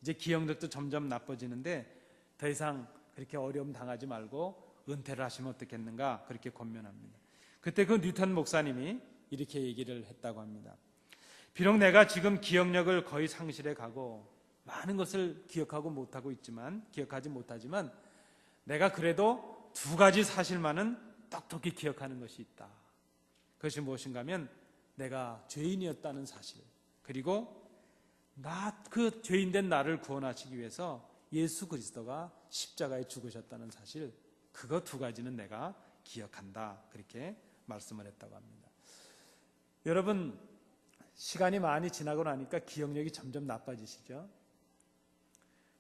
이제 기억력도 점점 나빠지는데 더 이상 그렇게 어려움 당하지 말고 은퇴를 하시면 어떻겠는가 그렇게 권면합니다. 그때 그 뉴턴 목사님이 이렇게 얘기를 했다고 합니다. 비록 내가 지금 기억력을 거의 상실해 가고 많은 것을 기억하지 못하지만 내가 그래도 두 가지 사실만은 똑똑히 기억하는 것이 있다. 그것이 무엇인가 하면 내가 죄인이었다는 사실, 그리고 그 죄인된 나를 구원하시기 위해서 예수 그리스도가 십자가에 죽으셨다는 사실, 그거 두 가지는 내가 기억한다. 그렇게 말씀을 했다고 합니다. 여러분, 시간이 많이 지나고 나니까 기억력이 점점 나빠지시죠?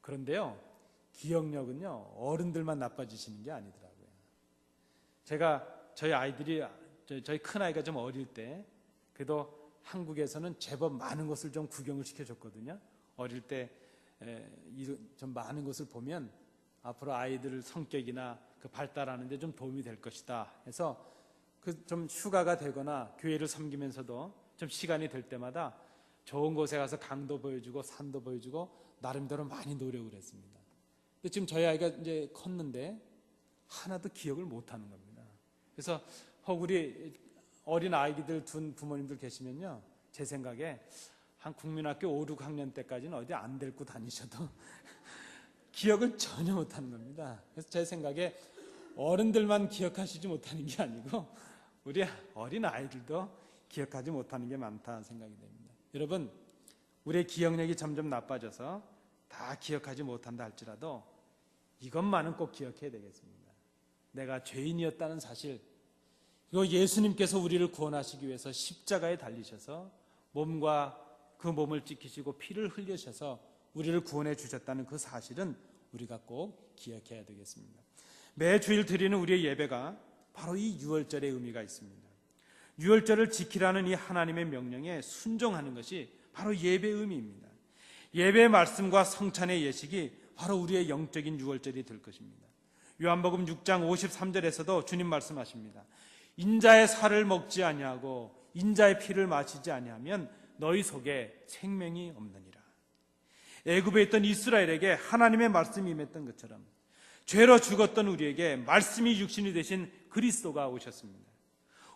그런데요, 기억력은요, 어른들만 나빠지시는 게 아니더라고요. 저희 큰아이가 좀 어릴 때, 그래도 한국에서는 제법 많은 것을 좀 구경을 시켜줬거든요. 어릴 때 좀 많은 것을 보면 앞으로 아이들 성격이나 그 발달하는데 좀 도움이 될 것이다 해서 좀 휴가가 되거나 교회를 섬기면서도 좀 시간이 될 때마다 좋은 곳에 가서 강도 보여주고 산도 보여주고 나름대로 많이 노력을 했습니다. 근데 지금 저희 아이가 이제 컸는데 하나도 기억을 못하는 겁니다. 그래서 혹 우리 어린 아이들 둔 부모님들 계시면요, 제 생각에 한 국민학교 5, 6학년 때까지는 어디 안 데리고 다니셔도 기억을 전혀 못하는 겁니다. 그래서 제 생각에 어른들만 기억하시지 못하는 게 아니고 우리 어린 아이들도 기억하지 못하는 게 많다 생각이 됩니다. 여러분, 우리의 기억력이 점점 나빠져서 다 기억하지 못한다 할지라도 이것만은 꼭 기억해야 되겠습니다. 내가 죄인이었다는 사실, 그리고 예수님께서 우리를 구원하시기 위해서 십자가에 달리셔서 그 몸을 지키시고 피를 흘리셔서 우리를 구원해 주셨다는 그 사실은 우리가 꼭 기억해야 되겠습니다. 매주일 드리는 우리의 예배가 바로 이 유월절의 의미가 있습니다. 유월절을 지키라는 이 하나님의 명령에 순종하는 것이 바로 예배의 의미입니다. 예배의 말씀과 성찬의 예식이 바로 우리의 영적인 유월절이 될 것입니다. 요한복음 6장 53절에서도 주님 말씀하십니다. 인자의 살을 먹지 아니하고 인자의 피를 마시지 아니하면 너희 속에 생명이 없느니라. 애굽에 있던 이스라엘에게 하나님의 말씀이 임했던 것처럼 죄로 죽었던 우리에게 말씀이 육신이 되신 그리스도가 오셨습니다.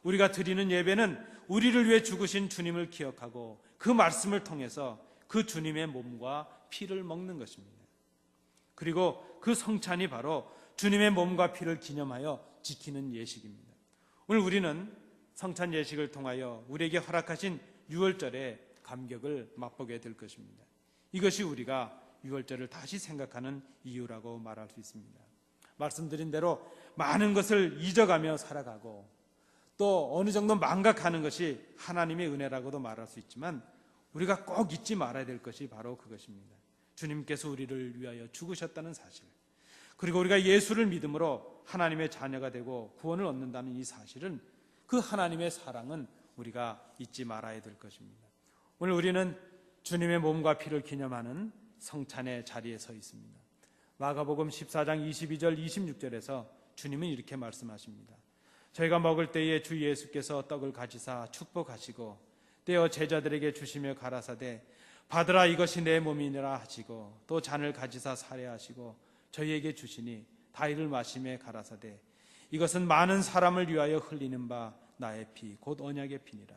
우리가 드리는 예배는 우리를 위해 죽으신 주님을 기억하고 그 말씀을 통해서 그 주님의 몸과 피를 먹는 것입니다. 그리고 그 성찬이 바로 주님의 몸과 피를 기념하여 지키는 예식입니다. 오늘 우리는 성찬 예식을 통하여 우리에게 허락하신 유월절의 감격을 맛보게 될 것입니다. 이것이 우리가 유월절을 다시 생각하는 이유라고 말할 수 있습니다. 말씀드린 대로 많은 것을 잊어가며 살아가고 또 어느 정도 망각하는 것이 하나님의 은혜라고도 말할 수 있지만 우리가 꼭 잊지 말아야 될 것이 바로 그것입니다. 주님께서 우리를 위하여 죽으셨다는 사실, 그리고 우리가 예수를 믿음으로 하나님의 자녀가 되고 구원을 얻는다는 이 사실은, 그 하나님의 사랑은 우리가 잊지 말아야 될 것입니다. 오늘 우리는 주님의 몸과 피를 기념하는 성찬의 자리에 서 있습니다. 마가복음 14장 22절 26절에서 주님은 이렇게 말씀하십니다. 저희가 먹을 때에 주 예수께서 떡을 가지사 축복하시고 떼어 제자들에게 주시며 가라사대 받으라 이것이 내 몸이니라 하시고 또 잔을 가지사 사례하시고 저희에게 주시니 다 이를 마시매 가라사대 이것은 많은 사람을 위하여 흘리는 바 나의 피 곧 언약의 피니라.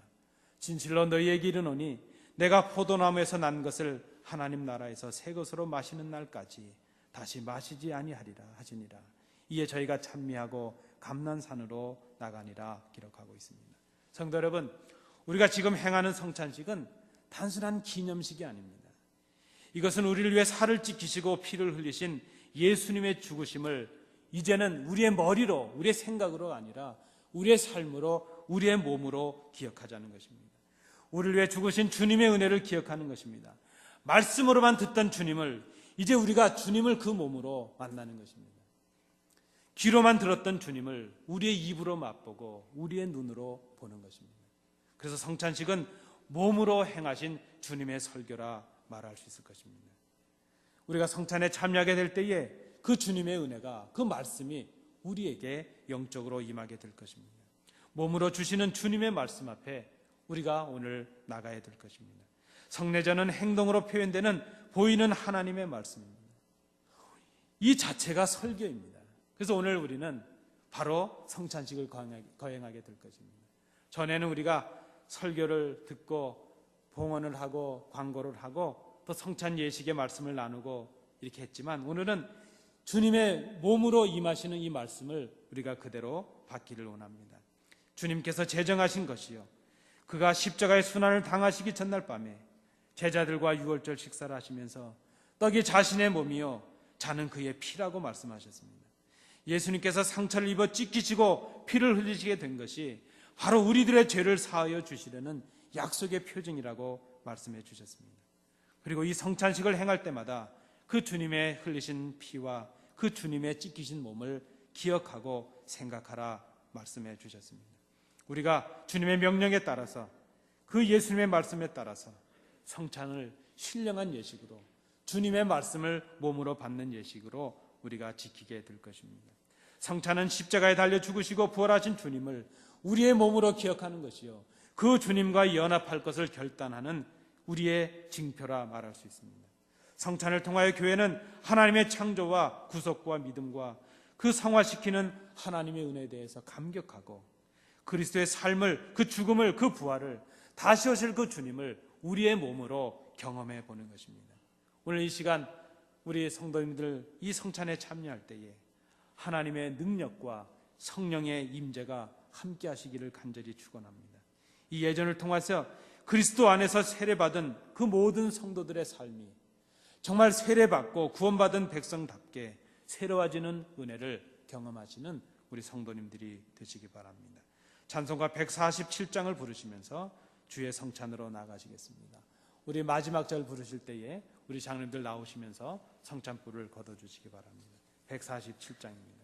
진실로 너희에게 이르노니 내가 포도나무에서 난 것을 하나님 나라에서 새 것으로 마시는 날까지 다시 마시지 아니하리라 하시니라. 이에 저희가 찬미하고 감난산으로 나가니라 기록하고 있습니다. 성도 여러분, 우리가 지금 행하는 성찬식은 단순한 기념식이 아닙니다. 이것은 우리를 위해 살을 찢기시고 피를 흘리신 예수님의 죽으심을 이제는 우리의 머리로, 우리의 생각으로 아니라 우리의 삶으로, 우리의 몸으로 기억하자는 것입니다. 우리를 위해 죽으신 주님의 은혜를 기억하는 것입니다. 말씀으로만 듣던 주님을 이제 우리가 주님을 그 몸으로 만나는 것입니다. 귀로만 들었던 주님을 우리의 입으로 맛보고 우리의 눈으로 보는 것입니다. 그래서 성찬식은 몸으로 행하신 주님의 설교라 말할 수 있을 것입니다. 우리가 성찬에 참여하게 될 때에 그 주님의 은혜가, 그 말씀이 우리에게 영적으로 임하게 될 것입니다. 몸으로 주시는 주님의 말씀 앞에 우리가 오늘 나가야 될 것입니다. 성례전은 행동으로 표현되는 보이는 하나님의 말씀입니다. 이 자체가 설교입니다. 그래서 오늘 우리는 바로 성찬식을 거행하게 될 것입니다. 전에는 우리가 설교를 듣고 봉헌을 하고 광고를 하고 또 성찬 예식의 말씀을 나누고 이렇게 했지만 오늘은 주님의 몸으로 임하시는 이 말씀을 우리가 그대로 받기를 원합니다. 주님께서 제정하신 것이요, 그가 십자가의 순환을 당하시기 전날 밤에 제자들과 유월절 식사를 하시면서 떡이 자신의 몸이요 잔은 그의 피라고 말씀하셨습니다. 예수님께서 상처를 입어 찢기시고 피를 흘리시게 된 것이 바로 우리들의 죄를 사하여 주시려는 약속의 표징이라고 말씀해 주셨습니다. 그리고 이 성찬식을 행할 때마다 그 주님의 흘리신 피와 그 주님의 찢기신 몸을 기억하고 생각하라 말씀해 주셨습니다. 우리가 주님의 명령에 따라서, 그 예수님의 말씀에 따라서 성찬을 신령한 예식으로, 주님의 말씀을 몸으로 받는 예식으로 우리가 지키게 될 것입니다. 성찬은 십자가에 달려 죽으시고 부활하신 주님을 우리의 몸으로 기억하는 것이요, 그 주님과 연합할 것을 결단하는 우리의 징표라 말할 수 있습니다. 성찬을 통하여 교회는 하나님의 창조와 구속과 믿음과 그 성화시키는 하나님의 은혜에 대해서 감격하고 그리스도의 삶을, 그 죽음을, 그 부활을, 다시 오실 그 주님을 우리의 몸으로 경험해 보는 것입니다. 오늘 이 시간 우리 성도님들 이 성찬에 참여할 때에 하나님의 능력과 성령의 임재가 함께 하시기를 간절히 축원합니다. 이 예전을 통해서 그리스도 안에서 세례받은 그 모든 성도들의 삶이 정말 세례받고 구원받은 백성답게 새로워지는 은혜를 경험하시는 우리 성도님들이 되시기 바랍니다. 찬송가 147장을 부르시면서 주의 성찬으로 나가시겠습니다. 우리 마지막 절 부르실 때에 우리 장로님들 나오시면서 성찬불을 걷어주시기 바랍니다. 147장입니다.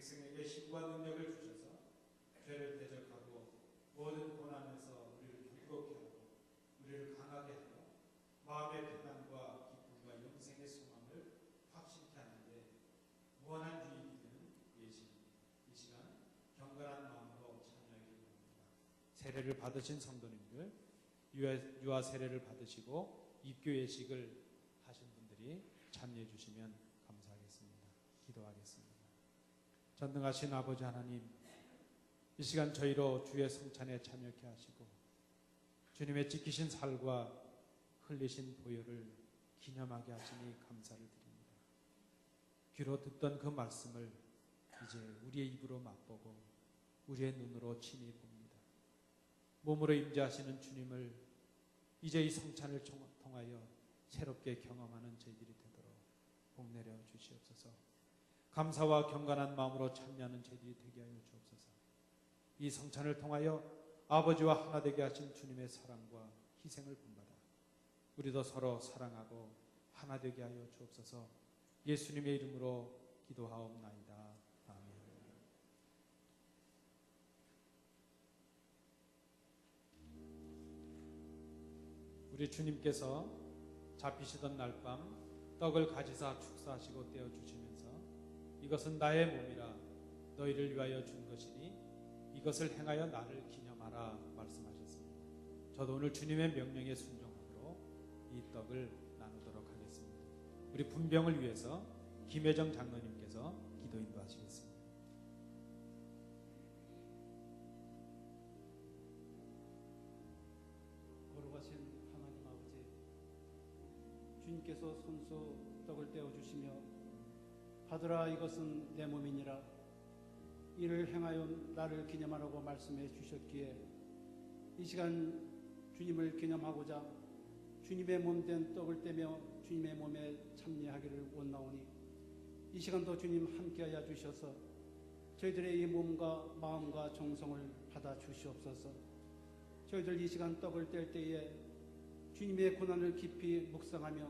백성에게 힘과 능력을 주셔서 죄를 대적하고 모든 고난에서 우리를 즐겁게 하고 우리를 강하게 하고 마음의 평안과 기쁨과 영생의 소망을 확신케 하는데 무한한 유익이 되는 예식, 이 시간 경건한 마음으로 참여하기를 원합니다. 세례를 받으신 성도님들, 유아 세례를 받으시고 입교 예식을 하신 분들이 참여해 주시면 감사하겠습니다. 기도하겠습니다. 전능하신 아버지 하나님, 이 시간 저희로 주의 성찬에 참여케 하시고 주님의 지키신 살과 흘리신 보혈을 기념하게 하시니 감사를 드립니다. 귀로 듣던 그 말씀을 이제 우리의 입으로 맛보고 우리의 눈으로 친히 봅니다. 몸으로 임재하시는 주님을 이제 이 성찬을 통하여 새롭게 경험하는 저희들이 되도록 복 내려 주시옵소서. 감사와 경건한 마음으로 참여하는 저희들이 되게 하여 주옵소서. 이 성찬을 통하여 아버지와 하나 되게 하신 주님의 사랑과 희생을 본받아 우리도 서로 사랑하고 하나 되게 하여 주옵소서. 예수님의 이름으로 기도하옵나이다. 아멘. 우리 주님께서 잡히시던 날 밤 떡을 가지사 축사하시고 떼어주시면서 이것은 나의 몸이라 너희를 위하여 준 것이니 이것을 행하여 나를 기념하라 말씀하셨습니다. 저도 오늘 주님의 명령에 순종함으로 이 떡을 나누도록 하겠습니다. 우리 분병을 위해서 김혜정 장로님께서 기도 인도하시겠습니다. 거룩하신 하나님 아버지, 주님께서 손수 떡을 떼어주시며 받으라 이것은 내 몸이니라 이를 행하여 나를 기념하라고 말씀해 주셨기에 이 시간 주님을 기념하고자 주님의 몸 된 떡을 떼며 주님의 몸에 참여하기를 원나오니 이 시간도 주님 함께하여 주셔서 저희들의 이 몸과 마음과 정성을 받아 주시옵소서. 저희들 이 시간 떡을 뗄 때에 주님의 고난을 깊이 묵상하며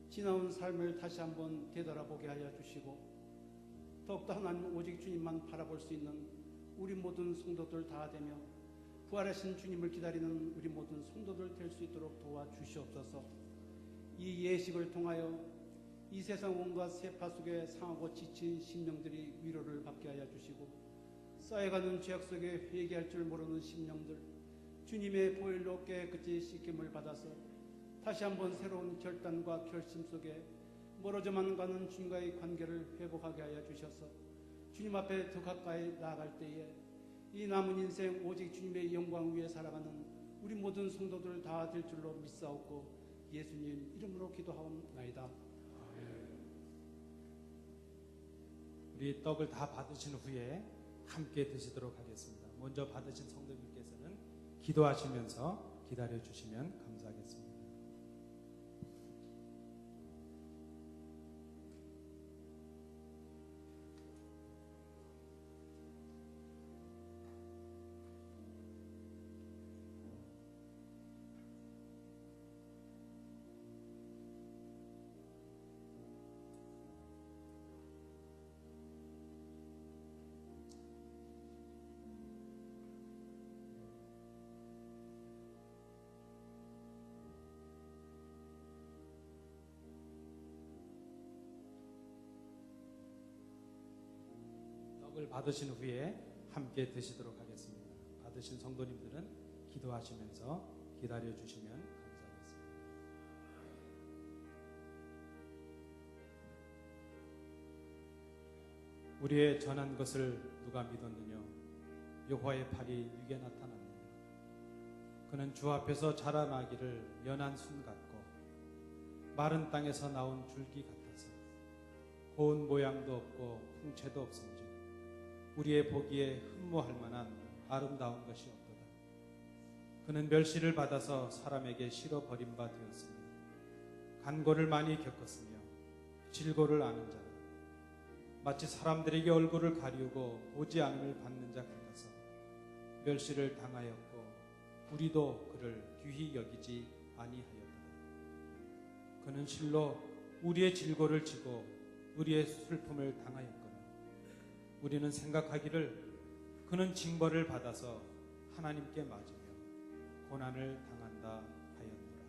지나온 삶을 다시 한번 되돌아보게 하여 주시고 더욱더 하나님 오직 주님만 바라볼 수 있는 우리 모든 성도들 다 되며 부활하신 주님을 기다리는 우리 모든 성도들 될 수 있도록 도와주시옵소서. 이 예식을 통하여 이 세상 온갖 세파 속에 상하고 지친 심령들이 위로를 받게 하여 주시고 쌓여가는 죄악 속에 회개할 줄 모르는 심령들 주님의 보혈로 깨끗이 씻김을 받아서 다시 한번 새로운 결단과 결심 속에 멀어져만 가는 주님과의 관계를 회복하게 하여 주셔서 주님 앞에 더 가까이 나아갈 때에 이 남은 인생 오직 주님의 영광 위에 살아가는 우리 모든 성도들 다 될 줄로 믿사옵고 예수님 이름으로 기도하옵나이다. 우리 떡을 다 받으신 후에 함께 드시도록 하겠습니다. 먼저 받으신 성도님께서는 기도하시면서 기다려 주시면 감사하겠습니다. 떡을 받으신 후에 함께 드시도록 하겠습니다. 받으신 성도님들은 기도하시면서 기다려 주시면 감사하겠습니다. 우리의 전한 것을 누가 믿었느냐? 여호와의 팔이 육에 나타났느냐? 그는 주 앞에서 자라나기를 연한 순 같고 마른 땅에서 나온 줄기 같아서 고운 모양도 없고 풍채도 없은지 우리의 보기에 흠모할 만한 아름다운 것이 없도다. 그는 멸시를 받아서 사람에게 실어 버린 바 되었으며 간고를 많이 겪었으며 질고를 아는 자라. 마치 사람들에게 얼굴을 가리우고 보지 않음을 받는 자 같아서 멸시를 당하였고 우리도 그를 귀히 여기지 아니하였도다. 그는 실로 우리의 질고를 지고 우리의 슬픔을 당하였거늘 우리는 생각하기를 그는 징벌을 받아서 하나님께 맞으며 고난을 당한다 하였노라.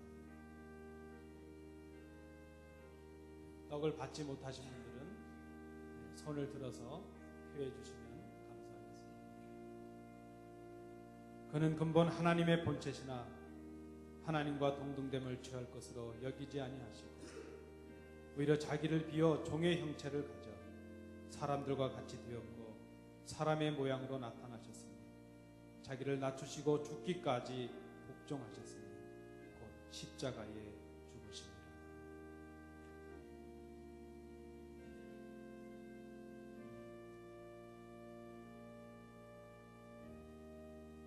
떡을 받지 못하신 분들은 손을 들어서 표해 주시면 감사하겠습니다. 그는 근본 하나님의 본체시나 하나님과 동등됨을 취할 것으로 여기지 아니하시고 오히려 자기를 비워 종의 형체를 가져 사람들과 같이 되었고 사람의 모양으로 나타나셨으니 자기를 낮추시고 죽기까지 복종하셨으니 곧 십자가에 죽으시니라.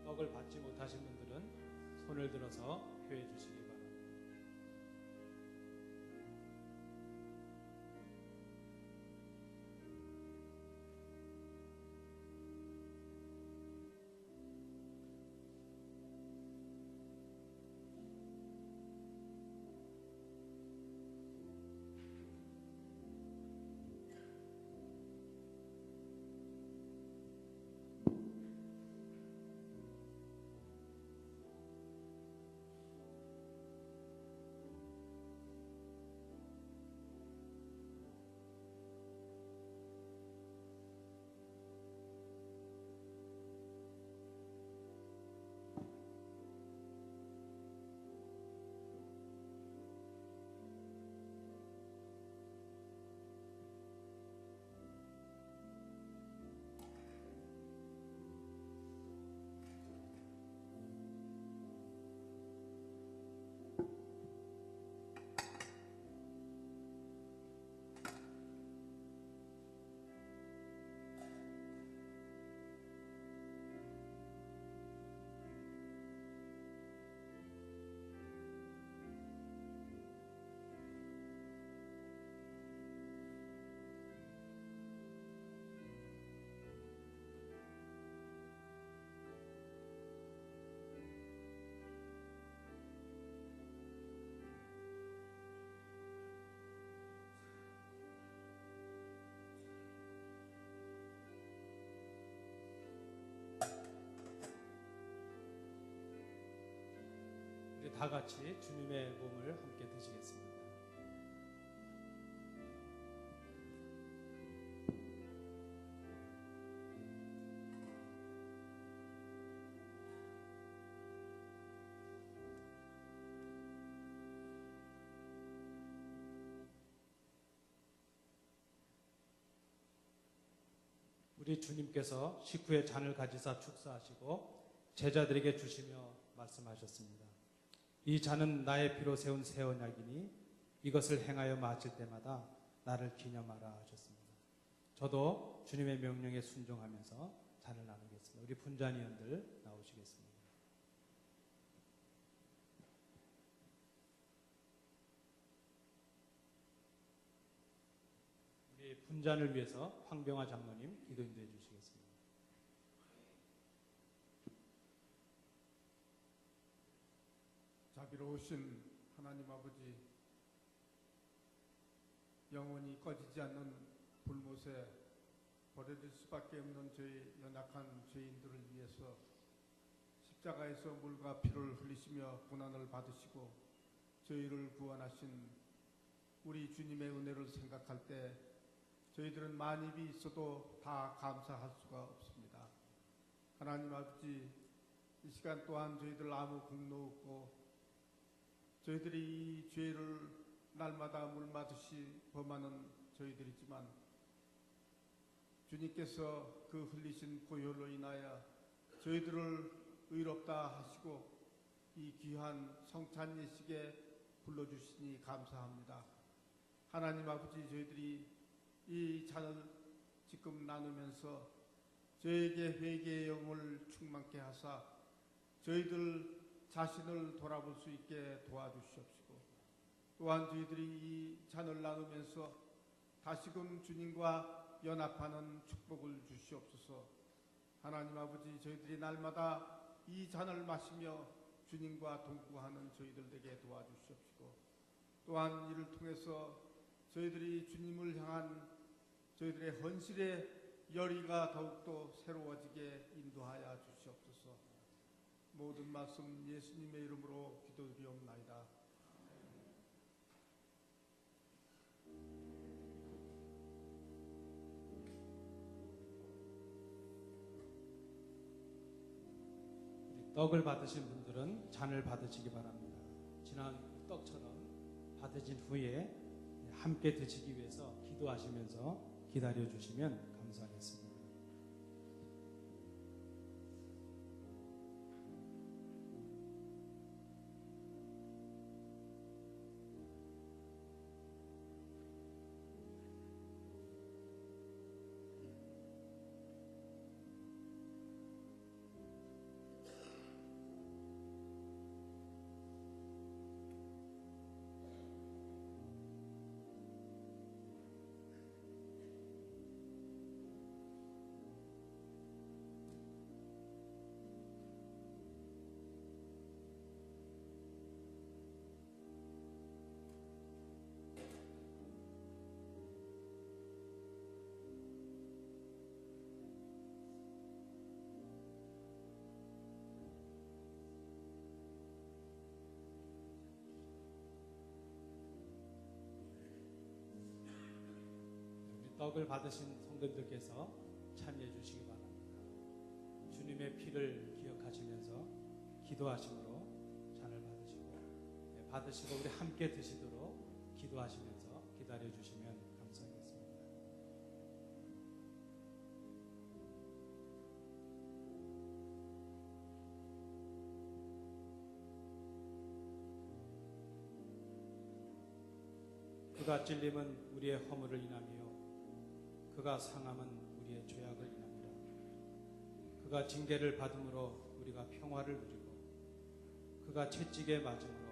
떡을 받지 못하신 분들은 손을 들어서 표해 주시기 바랍니다. 우리 다 같이 주님의 몸을 함께 드시겠습니다. 우리 주님께서 식후에 잔을 가지사 축사하시고 제자들에게 주시며 말씀하셨습니다. 이 잔은 나의 피로 세운 새 언약이니 이것을 행하여 마실 때마다 나를 기념하라 하셨습니다. 저도 주님의 명령에 순종하면서 잔을 나누겠습니다. 우리 분잔위원들 나오시겠습니다. 우리 분잔을 위해서 황병화 장로님 기도 인도해 주시겠습니다. 자비로우신 하나님 아버지, 영원히 꺼지지 않는 불못에 버려질 수밖에 없는 저희 연약한 죄인들을 위해서 십자가에서 물과 피를 흘리시며 고난을 받으시고 저희를 구원하신 우리 주님의 은혜를 생각할 때 저희들은 만입이 있어도 다 감사할 수가 없습니다. 하나님 아버지, 이 시간 또한 저희들 아무 공로 없고 저희들이 이 죄를 날마다 물마듯이 범하는 저희들이지만 주님께서 그 흘리신 보혈로 인하여 저희들을 의롭다 하시고 이 귀한 성찬 예식에 불러주시니 감사합니다. 하나님 아버지, 저희들이 이 잔을 지금 나누면서 저에게 회개의 영을 충만케 하사 저희들 자신을 돌아볼 수 있게 도와주시옵시고 또한 저희들이 이 잔을 나누면서 다시금 주님과 연합하는 축복을 주시옵소서. 하나님 아버지, 저희들이 날마다 이 잔을 마시며 주님과 동거하는 저희들 되게 도와주시옵시고 또한 이를 통해서 저희들이 주님을 향한 저희들의 헌신의 열의가 더욱더 새로워지게 인도하여 주시옵소서. 모든 말씀 예수님의 이름으로 기도드리옵나이다. 떡을 받으신 분들은 잔을 받으시기 바랍니다. 지난 떡처럼 받으신 후에 함께 드시기 위해서 기도하시면서 기다려 주시면 감사하겠습니다. 떡을 받으신 성도들께서 참여해 주시기 바랍니다. 주님의 피를 기억하시면서 기도하심으로 잔을 받으시고 우리 함께 드시도록 기도하시면서 기다려 주시면 감사하겠습니다. 그가 찔림은 우리의 허물을 인하며 그가 상함은 우리의 죄악을 인합니다. 그가 징계를 받음으로 우리가 평화를 누리고 그가 채찍에 맞음으로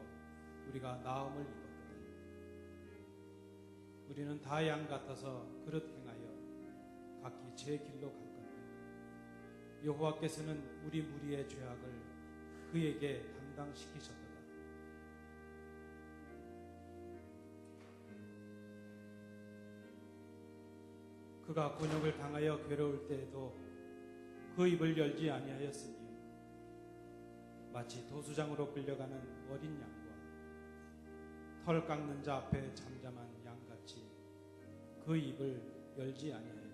우리가 나음을 입었다. 우리는 다 양 같아서 그릇 행하여 각기 제 길로 갔거늘 여호와께서는 우리 무리의 죄악을 그에게 담당시키셨도다. 그가 곤욕을 당하여 괴로울 때에도 그 입을 열지 아니하였으니 마치 도수장으로 끌려가는 어린 양과 털 깎는 자 앞에 잠잠한 양같이 그 입을 열지 아니하였도다.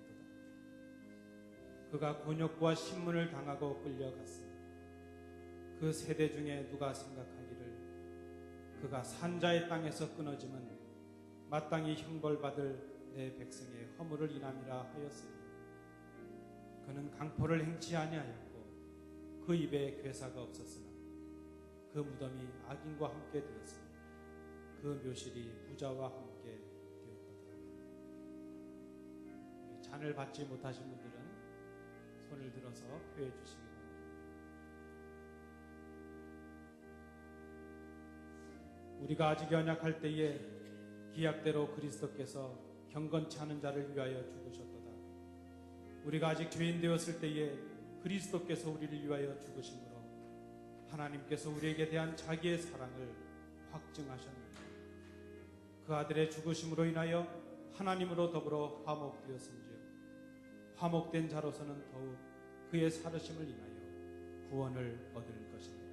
그가 곤욕과 신문을 당하고 끌려갔으니 그 세대 중에 누가 생각하기를 그가 산자의 땅에서 끊어짐은 마땅히 형벌받을 내 백성의 허물을 인함이라 하였으니 그는 강포를 행치 아니하였고 그 입에 괴사가 없었으나 그 무덤이 악인과 함께 되었으니 그 묘실이 부자와 함께 되었도다. 잔을 받지 못하신 분들은 손을 들어서 표해 주시기 바랍니다. 우리가 아직 연약할 때에 기약대로 그리스도께서 경건치 않은 자를 위하여 죽으셨도다. 우리가 아직 죄인 되었을 때에 그리스도께서 우리를 위하여 죽으심으로 하나님께서 우리에게 대한 자기의 사랑을 확증하셨느니라. 그 아들의 죽으심으로 인하여 하나님으로 더불어 화목되었은즉 화목된 자로서는 더욱 그의 살으심을 인하여 구원을 얻을 것입니다.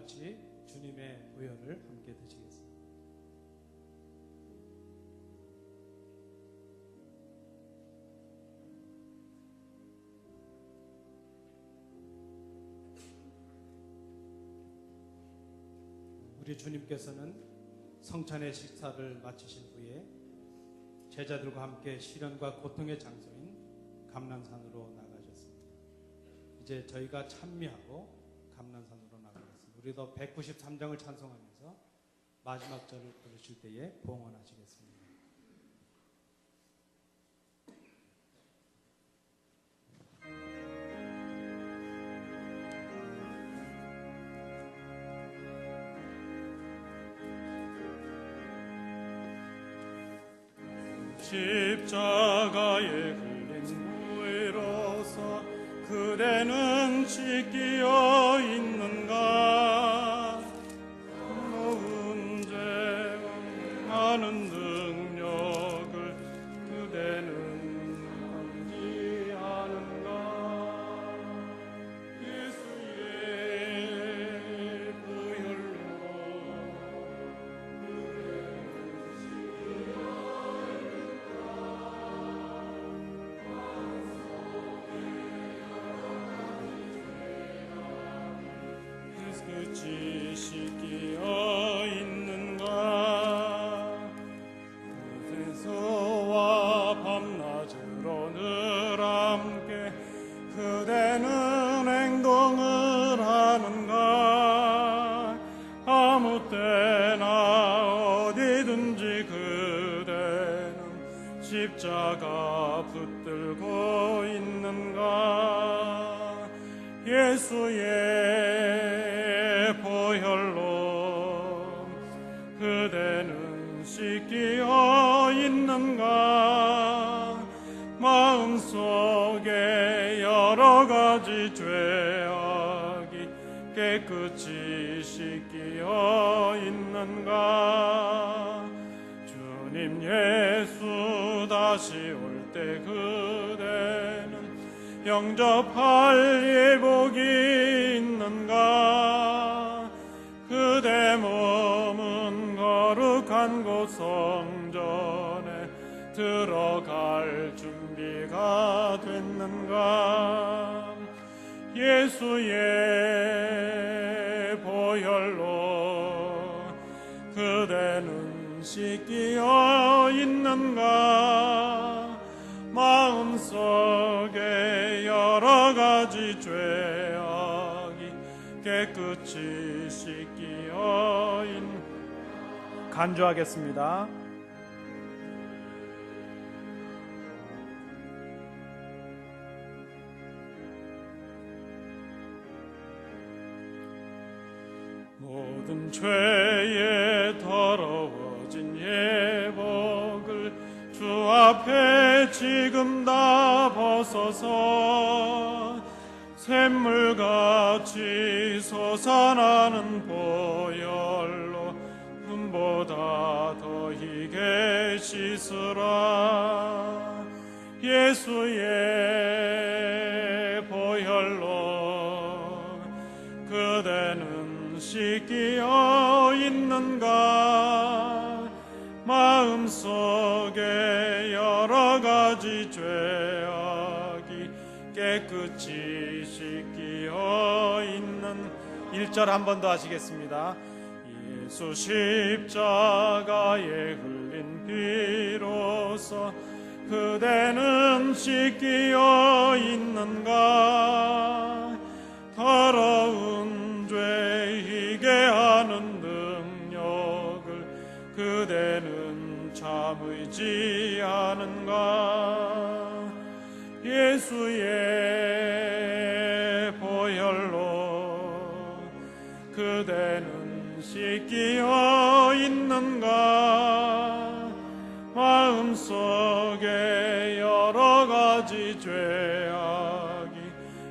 같이 주님의 보혈을 함께 드시겠습니다. 우리 주님께서는 성찬의 식사를 마치신 후에 제자들과 함께 시련과 고통의 장소인 감난산으로 나가셨습니다. 이제 저희가 찬미하고 감난산으로 나가겠습니다. 우리도 193장을 찬송하면서 마지막 절을 부르실 때에 봉헌하시겠습니다. 십자가에 흘린 무의로서 그대는 씻기어 있는가? 모은 죄 많은 능력을 그대는 알지 않은가? 예수의 보혈로 끝이 씻기어 있는가? 그대서와 밤낮으로 늘 함께 그대는 행동을 하는가? 아무 때나 어디든지 그대는 십자가 붙들고 있는가? 예수의 보혈로 그대는 씻기어 있는가? 마음속에 여러 가지 죄악이 깨끗이 씻기어 있는가? 주님 예수 다시 올 때 그대는 영접할 예복이 있는가? 그대 몸은 거룩한 곳 성전에 들어갈 준비가 됐는가? 예수의 보혈로 그대는 씻기어 있는가? 마음속에 여러 가지 죄악이 깨끗이 씻기어 간주하겠습니다. 모든 죄에 더러워진 예복을 주 앞에 지금 다 벗어서 샘물같이 솟아나는 보혈로 흠보다 더 희게 씻으라. 예수의 보혈로 그대는 씻기어 있는가? 마음속에 여러 가지 죄악이 깨끗이 씻기어 있는 1절 한 번 더 하시겠습니다. 예수 십자가에 흘린 피로써 그대는 씻기어 있는가? 더러운 죄 희게 하는 능력을 그대는 참 의지하는가? 예수의 보혈로 그대는 씻기어 있는가? 마음속에 여러 가지 죄악이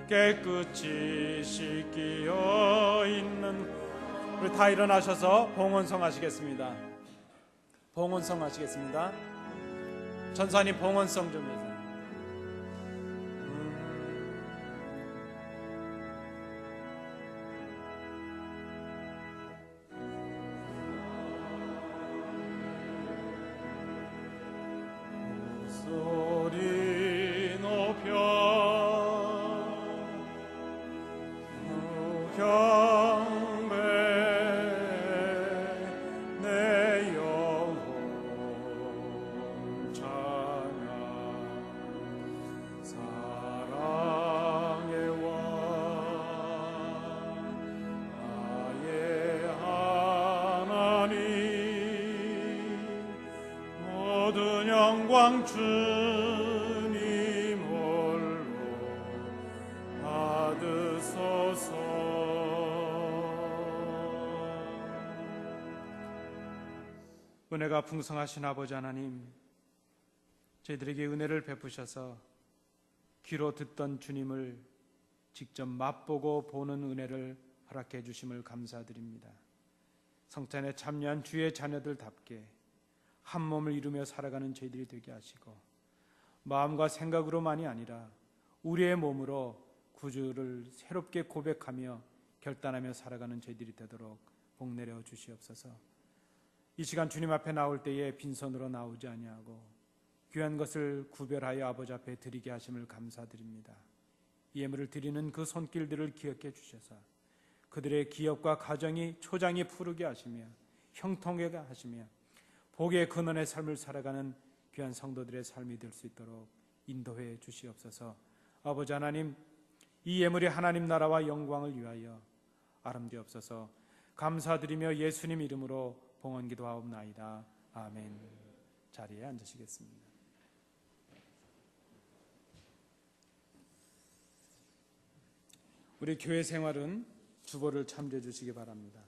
깨끗이 씻기어 있는. 우리 다 일어나셔서 봉헌성 하시겠습니다. 봉헌성 하시겠습니다. 전사님 봉헌성 좀 해주세요. 소리 높여 경배 내 영혼 찬양 사랑의 왕 나의 하나님 모든 영광 주님 홀로 받으소서. 은혜가 풍성하신 아버지 하나님, 저희들에게 은혜를 베푸셔서 귀로 듣던 주님을 직접 맛보고 보는 은혜를 허락해 주심을 감사드립니다. 성찬에 참여한 주의 자녀들답게 한 몸을 이루며 살아가는 저희들이 되게 하시고, 마음과 생각으로만이 아니라 우리의 몸으로 구주를 새롭게 고백하며 결단하며 살아가는 저희들이 되도록 복 내려 주시옵소서. 이 시간 주님 앞에 나올 때에 빈손으로 나오지 아니하고 귀한 것을 구별하여 아버지 앞에 드리게 하심을 감사드립니다. 이 예물을 드리는 그 손길들을 기억해 주셔서 그들의 기업과 가정이 초장이 푸르게 하시며 형통하게 하시며 복의 근원의 삶을 살아가는 귀한 성도들의 삶이 될 수 있도록 인도해 주시옵소서. 아버지 하나님, 이 예물이 하나님 나라와 영광을 위하여 아름되옵소서. 감사드리며 예수님 이름으로 봉헌 기도하옵나이다. 아멘. 자리에 앉으시겠습니다. 우리 교회 생활은 주보를 참조해 주시기 바랍니다.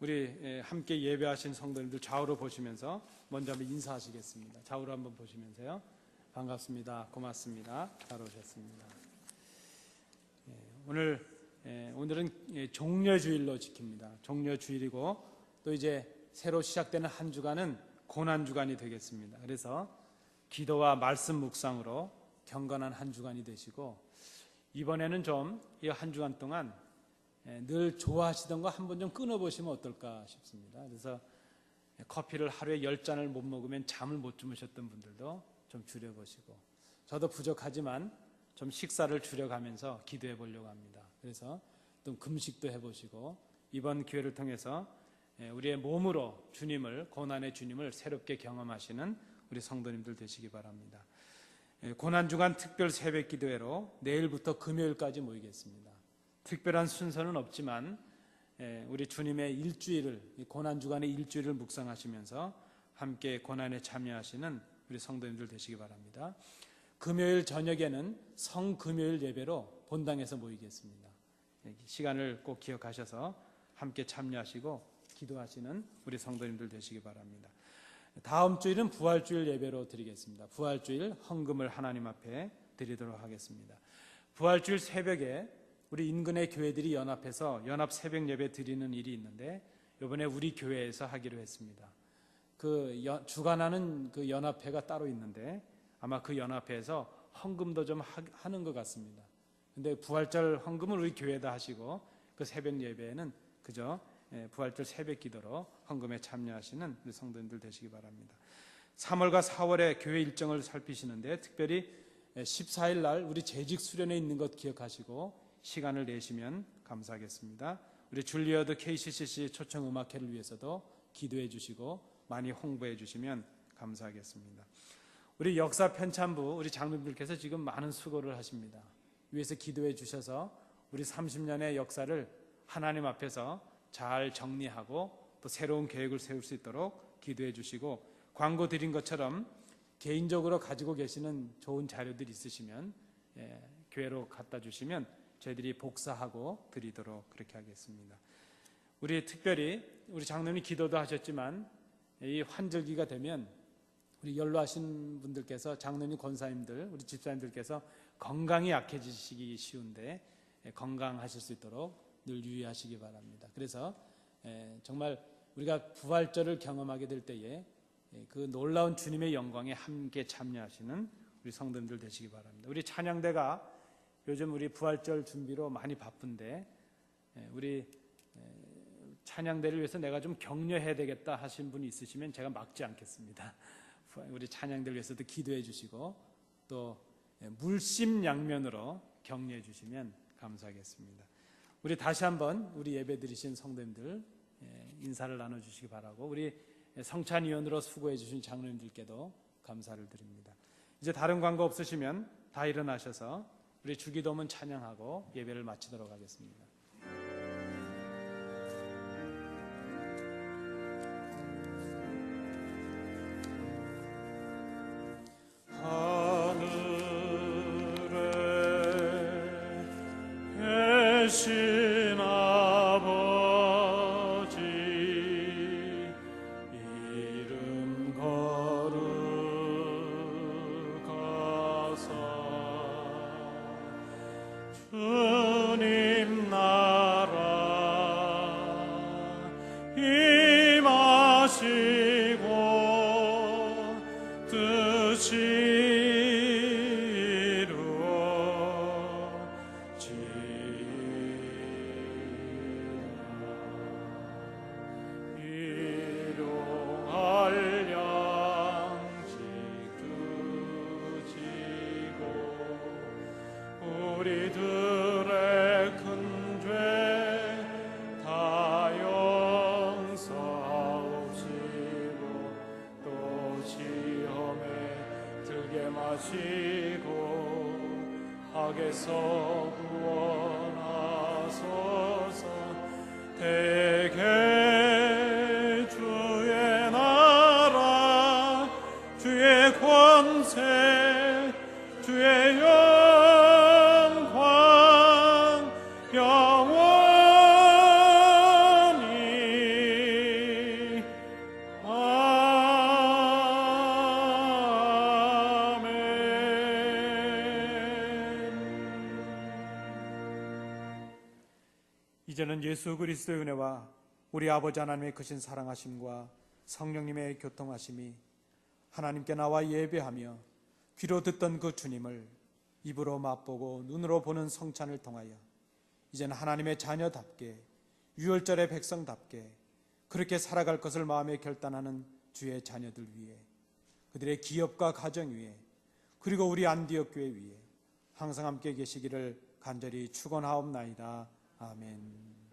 우리 함께 예배하신 성도님들 좌우로 보시면서 먼저 한번 인사하시겠습니다. 좌우로 한번 보시면서요. 반갑습니다. 고맙습니다. 잘 오셨습니다. 오늘은 종려주일로 지킵니다. 종려주일이고 또 이제 새로 시작되는 한 주간은 고난주간이 되겠습니다. 그래서 기도와 말씀 묵상으로 경건한 한 주간이 되시고, 이번에는 좀 이 한 주간 동안 늘 좋아하시던 거 한번 좀 끊어보시면 어떨까 싶습니다. 그래서 커피를 하루에 10잔을 못 먹으면 잠을 못 주무셨던 분들도 좀 줄여보시고, 저도 부족하지만 좀 식사를 줄여가면서 기도해 보려고 합니다. 그래서 또 금식도 해보시고, 이번 기회를 통해서 우리의 몸으로 주님을, 고난의 주님을 새롭게 경험하시는 우리 성도님들 되시기 바랍니다. 고난주간 특별 새벽 기도회로 내일부터 금요일까지 모이겠습니다. 특별한 순서는 없지만 우리 주님의 일주일을, 고난주간의 일주일을 묵상하시면서 함께 고난에 참여하시는 우리 성도님들 되시기 바랍니다. 금요일 저녁에는 성금요일 예배로 본당에서 모이겠습니다. 시간을 꼭 기억하셔서 함께 참여하시고 기도하시는 우리 성도님들 되시기 바랍니다. 다음 주일은 부활주일 예배로 드리겠습니다. 부활주일 헌금을 하나님 앞에 드리도록 하겠습니다. 부활주일 새벽에 우리 인근의 교회들이 연합해서 연합 새벽 예배 드리는 일이 있는데, 이번에 우리 교회에서 하기로 했습니다. 주관하는 그 연합회가 따로 있는데 아마 그 연합회에서 헌금도 좀 하는 것 같습니다. 근데 부활절 헌금은 우리 교회에다 하시고, 그 새벽 예배에는 그저 부활절 새벽 기도로 헌금에 참여하시는 우리 성도님들 되시기 바랍니다. 3월과 4월에 교회 일정을 살피시는데, 특별히 14일 날 우리 재직 수련회 있는 것 기억하시고 시간을 내시면 감사하겠습니다. 우리 줄리어드 KCCC 초청 음악회를 위해서도 기도해 주시고 많이 홍보해 주시면 감사하겠습니다. 우리 역사 편찬부 우리 장로님들께서 지금 많은 수고를 하십니다. 위에서 기도해 주셔서 우리 30년의 역사를 하나님 앞에서 잘 정리하고 또 새로운 계획을 세울 수 있도록 기도해 주시고, 광고 드린 것처럼 개인적으로 가지고 계시는 좋은 자료들 있으시면 교회로 갖다 주시면 저희들이 복사하고 드리도록 그렇게 하겠습니다. 우리 특별히 우리 장로님 기도도 하셨지만 이 환절기가 되면 우리 연로하신 분들께서, 장로님 권사님들, 우리 집사님들께서 건강이 약해지시기 쉬운데 건강하실 수 있도록 늘 유의하시기 바랍니다. 그래서 정말 우리가 부활절을 경험하게 될 때에 그 놀라운 주님의 영광에 함께 참여하시는 우리 성도님들 되시기 바랍니다. 우리 찬양대가 요즘 우리 부활절 준비로 많이 바쁜데 우리 찬양대를 위해서 내가 좀 격려해야 되겠다 하신 분이 있으시면 제가 막지 않겠습니다. 우리 찬양대를 위해서도 기도해 주시고 또 물심양면으로 격려해 주시면 감사하겠습니다. 우리 다시 한번 우리 예배 드리신 성도님들 인사를 나눠주시기 바라고, 우리 성찬위원으로 수고해 주신 장로님들께도 감사를 드립니다. 이제 다른 광고 없으시면 다 일어나셔서 우리 주기도문 찬양하고 예배를 마치도록 하겠습니다. 하늘에 계신 아버지 이름 거룩하사 주님 나라 임하시고 뜻이 일용할 양식 주시고 우리들의 큰 죄 다 용서하옵시고 또 시험에 들게 마시고 악에서 구원하소서. 대개 주의 나라 주의 권세 주의 영광 영원히 아멘. 이제는 예수 그리스도의 은혜와 우리 아버지 하나님의 크신 사랑하심과 성령님의 교통하심이 하나님께 나와 예배하며 귀로 듣던 그 주님을 입으로 맛보고 눈으로 보는 성찬을 통하여 이제는 하나님의 자녀답게 유월절의 백성답게 그렇게 살아갈 것을 마음에 결단하는 주의 자녀들 위해, 그들의 기업과 가정 위에, 그리고 우리 안디옥 교회 위에 항상 함께 계시기를 간절히 축원하옵나이다. 아멘.